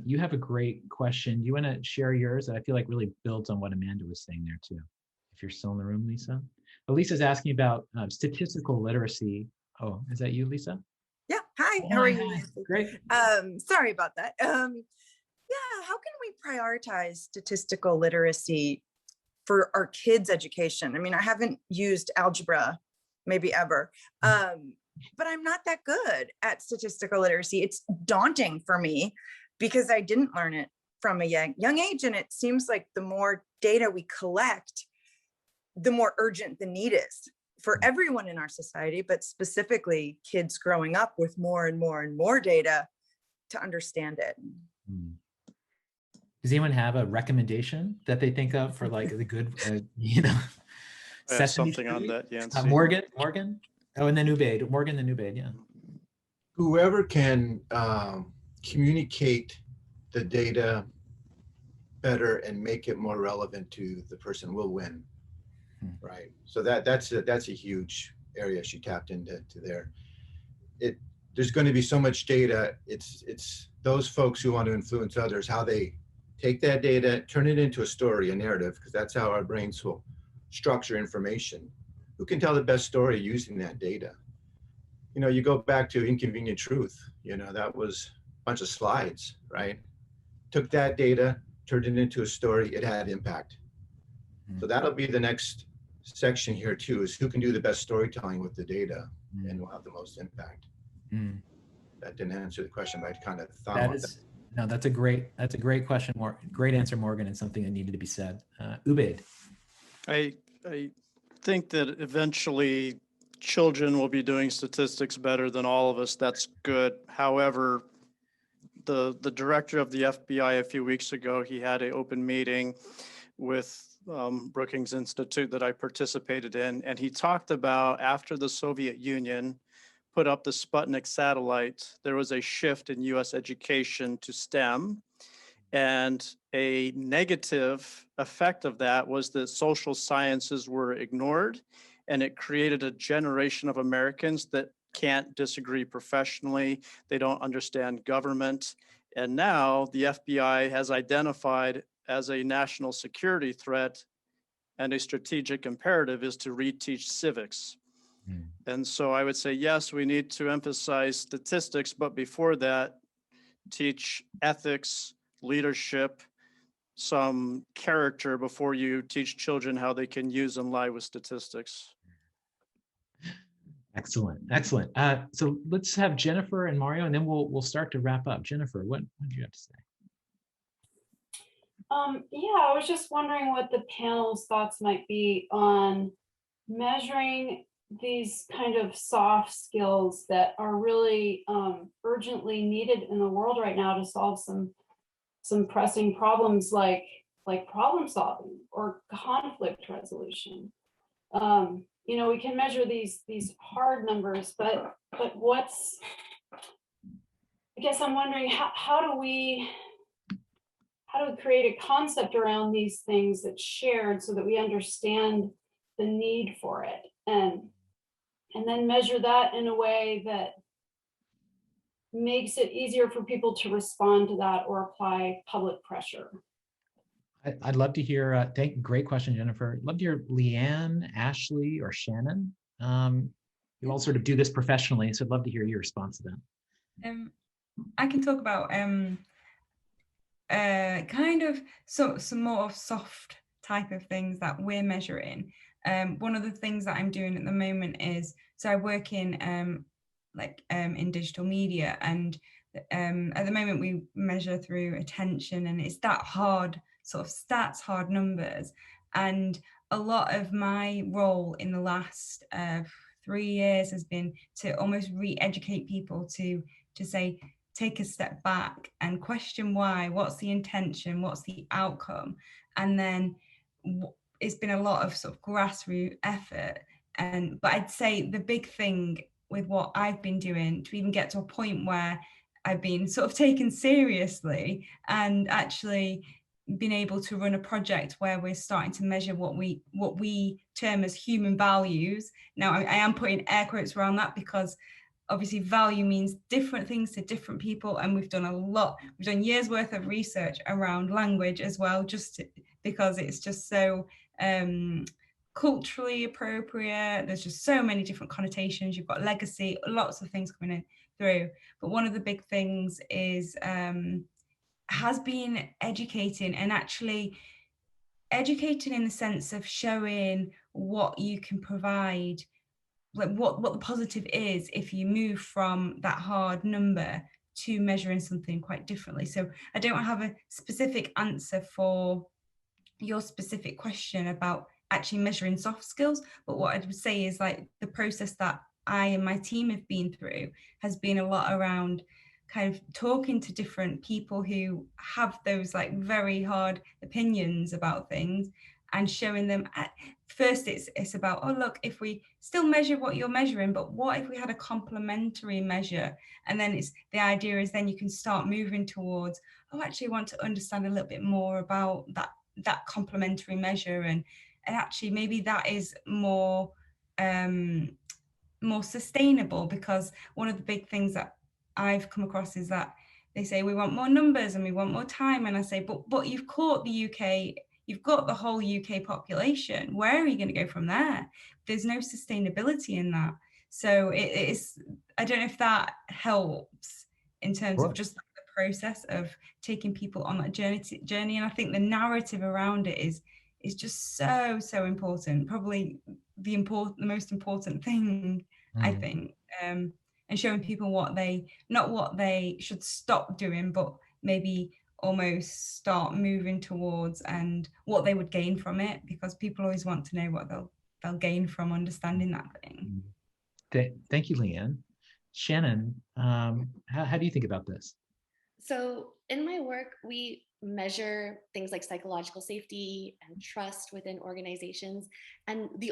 you have a great question. Do you want to share yours that I feel like really builds on what Amanda was saying there too? If you're still in the room, Lisa. But Lisa's asking about statistical literacy. Oh, is that you, Lisa? Yeah. Hi. Oh, how are hi. you? Nancy? Great. Sorry about that. Yeah. How can we prioritize statistical literacy for our kids' education? I mean, I haven't used algebra, maybe ever. But I'm not that good at statistical literacy. It's daunting for me because I didn't learn it from a young age. And it seems like the more data we collect, the more urgent the need is for everyone in our society, but specifically kids growing up with more and more and more data to understand it. Does anyone have a recommendation that they think of for like the good, I have something on that, Yancey. Morgan? Oh, and then Übeyd, Morgan and Übeyd, yeah. Whoever can communicate the data better and make it more relevant to the person will win, right? So that's a huge area she tapped into there. There's going to be so much data. It's those folks who want to influence others, how they take that data, turn it into a story, a narrative, because that's how our brains will structure information. Who can tell the best story using that data? You go back to Inconvenient Truth, that was a bunch of slides, right? Took that data, turned it into a story, it had impact. So that'll be the next section here too, is who can do the best storytelling with the data and will have the most impact. That didn't answer the question, but I kind of thought about that. No, that's a great question, great answer, Morgan, and something that needed to be said. Übeyd. I think that eventually children will be doing statistics better than all of us. That's good. However, the director of the FBI a few weeks ago, he had an open meeting with Brookings Institute that I participated in, and he talked about after the Soviet Union put up the Sputnik satellite, there was a shift in US education to STEM. And a negative effect of that was that social sciences were ignored, and it created a generation of Americans that can't disagree professionally. They don't understand government. And now the FBI has identified as a national security threat, and a strategic imperative is to reteach civics. And so I would say, yes, we need to emphasize statistics, but before that, teach ethics, leadership, some character before you teach children how they can use and lie with statistics. Excellent. So let's have Jennifer and Mario, and then we'll start to wrap up. Jennifer, what do you have to say? Yeah, I was just wondering what the panel's thoughts might be on measuring these kind of soft skills that are really urgently needed in the world right now to solve some pressing problems like problem solving or conflict resolution. We can measure these hard numbers, but what's, I guess I'm wondering how do we create a concept around these things that's shared so that we understand the need for it and then measure that in a way that makes it easier for people to respond to that or apply public pressure. I'd love to hear, great question, Jennifer. I'd love to hear Lianne, Ashley, or Shannon. You all sort of do this professionally, so I'd love to hear your response to that. I can talk about kind of some more soft type of things that we're measuring. One of the things that I'm doing at the moment is, so I work in digital media, and at the moment we measure through attention, and it's that hard sort of stats, hard numbers. And a lot of my role in the last 3 years has been to almost re-educate people to say, take a step back and question why, what's the intention, what's the outcome. And then it's been a lot of sort of grassroots effort. But I'd say the big thing with what I've been doing to even get to a point where I've been sort of taken seriously and actually been able to run a project where we're starting to measure what we term as human values. Now, I am putting air quotes around that because obviously value means different things to different people, and we've done years worth of research around language as well, because it's just so culturally appropriate. There's just so many different connotations. You've got legacy, lots of things coming in through. But one of the big things is has been educating, and actually educating in the sense of showing what you can provide, like what the positive is if you move from that hard number to measuring something quite differently. So I don't have a specific answer for your specific question about actually measuring soft skills, but what I would say is like the process that I and my team have been through has been a lot around kind of talking to different people who have those like very hard opinions about things, and showing them first it's about, oh look, if we still measure what you're measuring, but what if we had a complementary measure? And then the idea is then you can start moving towards, oh, actually I want to understand a little bit more about that complementary measure, and actually maybe that is more sustainable, because one of the big things that I've come across is that they say we want more numbers and we want more time, and I say but you've caught the UK, you've got the whole UK population, where are you going to go from there? There's no sustainability in that. So it's, I don't know if that helps in terms of just the process of taking people on that journey. And I think the narrative around it is just so important, probably the most important thing, I think, and showing people not what they should stop doing, but maybe almost start moving towards, and what they would gain from it, because people always want to know what they'll gain from understanding that thing. Thank you, Lianne. Shannon, how do you think about this? So in my work, we measure things like psychological safety and trust within organizations. And the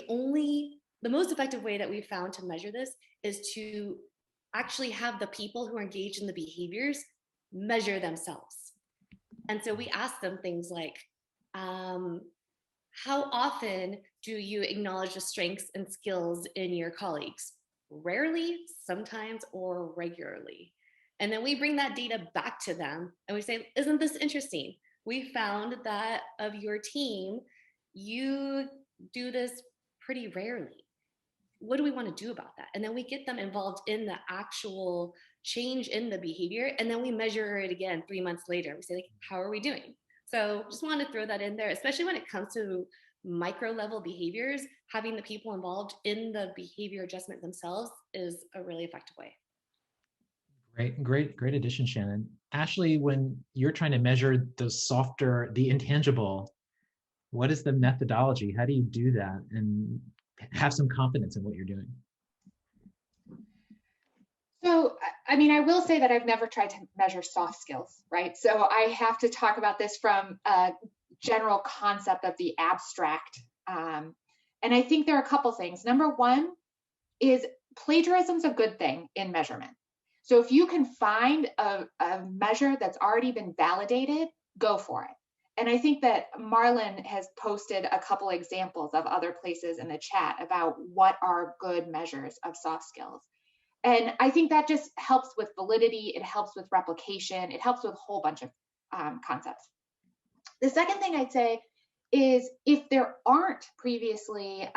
most effective way that we've found to measure this is to actually have the people who are engaged in the behaviors measure themselves. And so we ask them things like, how often do you acknowledge the strengths and skills in your colleagues? Rarely, sometimes, or regularly. And then we bring that data back to them and we say, isn't this interesting? We found that of your team, you do this pretty rarely. What do we want to do about that? And then we get them involved in the actual change in the behavior. And then we measure it again 3 months later. We say, like, how are we doing? So just want to throw that in there, especially when it comes to micro level behaviors. Having the people involved in the behavior adjustment themselves is a really effective way. Great addition, Shannon. Ashley, when you're trying to measure the intangible, what is the methodology? How do you do that and have some confidence in what you're doing? So, I mean, I will say that I've never tried to measure soft skills, right? So I have to talk about this from a general concept of the abstract. And I think there are a couple things. Number one is plagiarism's a good thing in measurement. So if you can find a measure that's already been validated, go for it. And I think that Marlon has posted a couple examples of other places in the chat about what are good measures of soft skills. And I think that just helps with validity, it helps with replication, it helps with a whole bunch of concepts. The second thing I'd say is if there aren't previously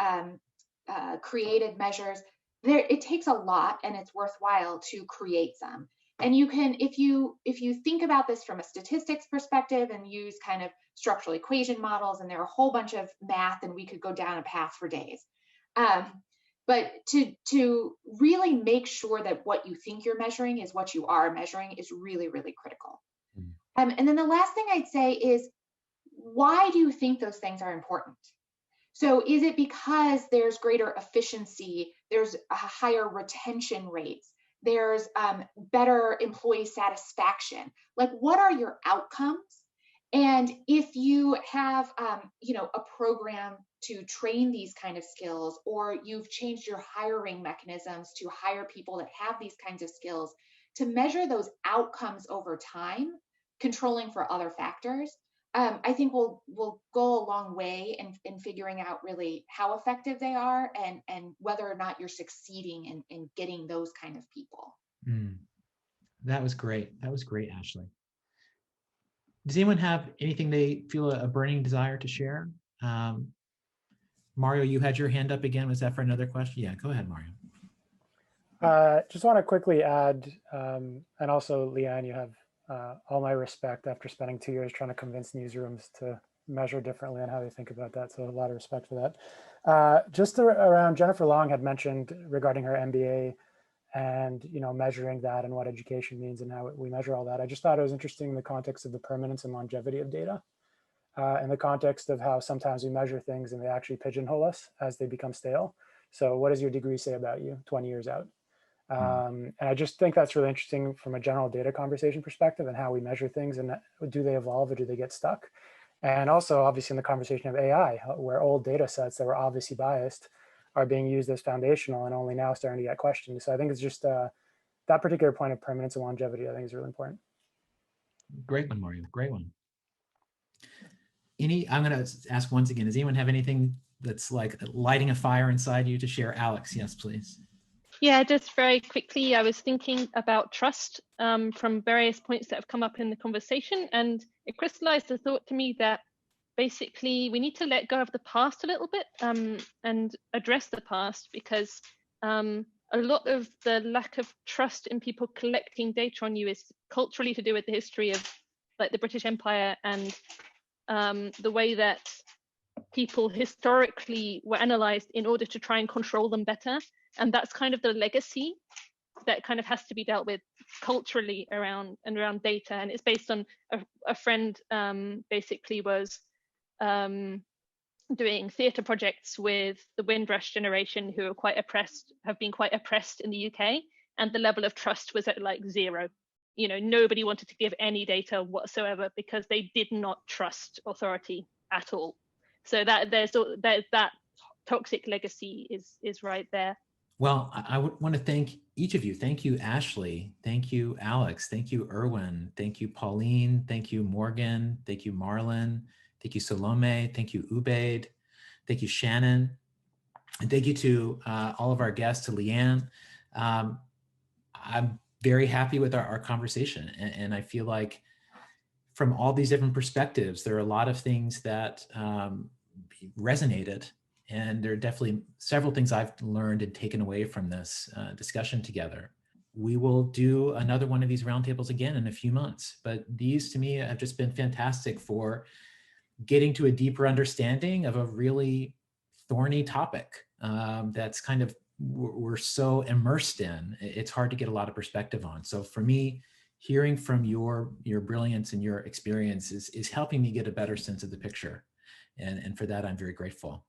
created measures, it takes a lot and it's worthwhile to create some. And you can, if you think about this from a statistics perspective and use kind of structural equation models, and there are a whole bunch of math and we could go down a path for days. But to really make sure that what you think you're measuring is what you are measuring is really, really critical. And then the last thing I'd say is, why do you think those things are important? So is it because there's greater efficiency, there's a higher retention rates, there's better employee satisfaction? Like, what are your outcomes? And if you have, a program to train these kind of skills, or you've changed your hiring mechanisms to hire people that have these kinds of skills, to measure those outcomes over time, controlling for other factors, I think will go a long way in figuring out really how effective they are and whether or not you're succeeding in getting those kind of people. That was great. That was great, Ashley. Does anyone have anything they feel a burning desire to share? Mario, you had your hand up again. Was that for another question? Yeah, go ahead, Mario. Just want to quickly add, and also Lianne, you have all my respect after spending 2 years trying to convince newsrooms to measure differently on how they think about that. So a lot of respect for that. Just around Jennifer Long had mentioned regarding her MBA and measuring that and what education means and how we measure all that. I just thought it was interesting in the context of the permanence and longevity of data, in the context of how sometimes we measure things and they actually pigeonhole us as they become stale. So what does your degree say about you 20 years out? And I just think that's really interesting from a general data conversation perspective and how we measure things, and do they evolve or do they get stuck? And also obviously in the conversation of AI, where old data sets that were obviously biased are being used as foundational and only now starting to get questioned. So I think it's just that particular point of permanence and longevity, I think is really important. Great one, Mario, great one. I'm gonna ask once again, does anyone have anything that's like lighting a fire inside you to share? Alex, yes, please. Yeah, just very quickly, I was thinking about trust from various points that have come up in the conversation, and it crystallized the thought to me that basically we need to let go of the past a little bit and address the past, because a lot of the lack of trust in people collecting data on you is culturally to do with the history of like the British Empire and the way that people historically were analyzed in order to try and control them better. And that's kind of the legacy that kind of has to be dealt with culturally around data. And it's based on a friend basically was doing theatre projects with the Windrush generation, who are have been quite oppressed in the UK, and the level of trust was at like 0. Nobody wanted to give any data whatsoever because they did not trust authority at all. So that that toxic legacy is right there. Well, I would want to thank each of you. Thank you, Ashley. Thank you, Alex. Thank you, Irwin. Thank you, Pauline. Thank you, Morgan. Thank you, Marlon. Thank you, Salome. Thank you, Übeyd. Thank you, Shannon. And thank you to all of our guests, to Lianne. I'm very happy with our conversation. And I feel like from all these different perspectives, there are a lot of things that resonated. And there are definitely several things I've learned and taken away from this discussion together. We will do another one of these roundtables again in a few months, but these to me have just been fantastic for getting to a deeper understanding of a really thorny topic that's kind of, we're so immersed in, it's hard to get a lot of perspective on. So for me, hearing from your brilliance and your experience is helping me get a better sense of the picture. And for that, I'm very grateful.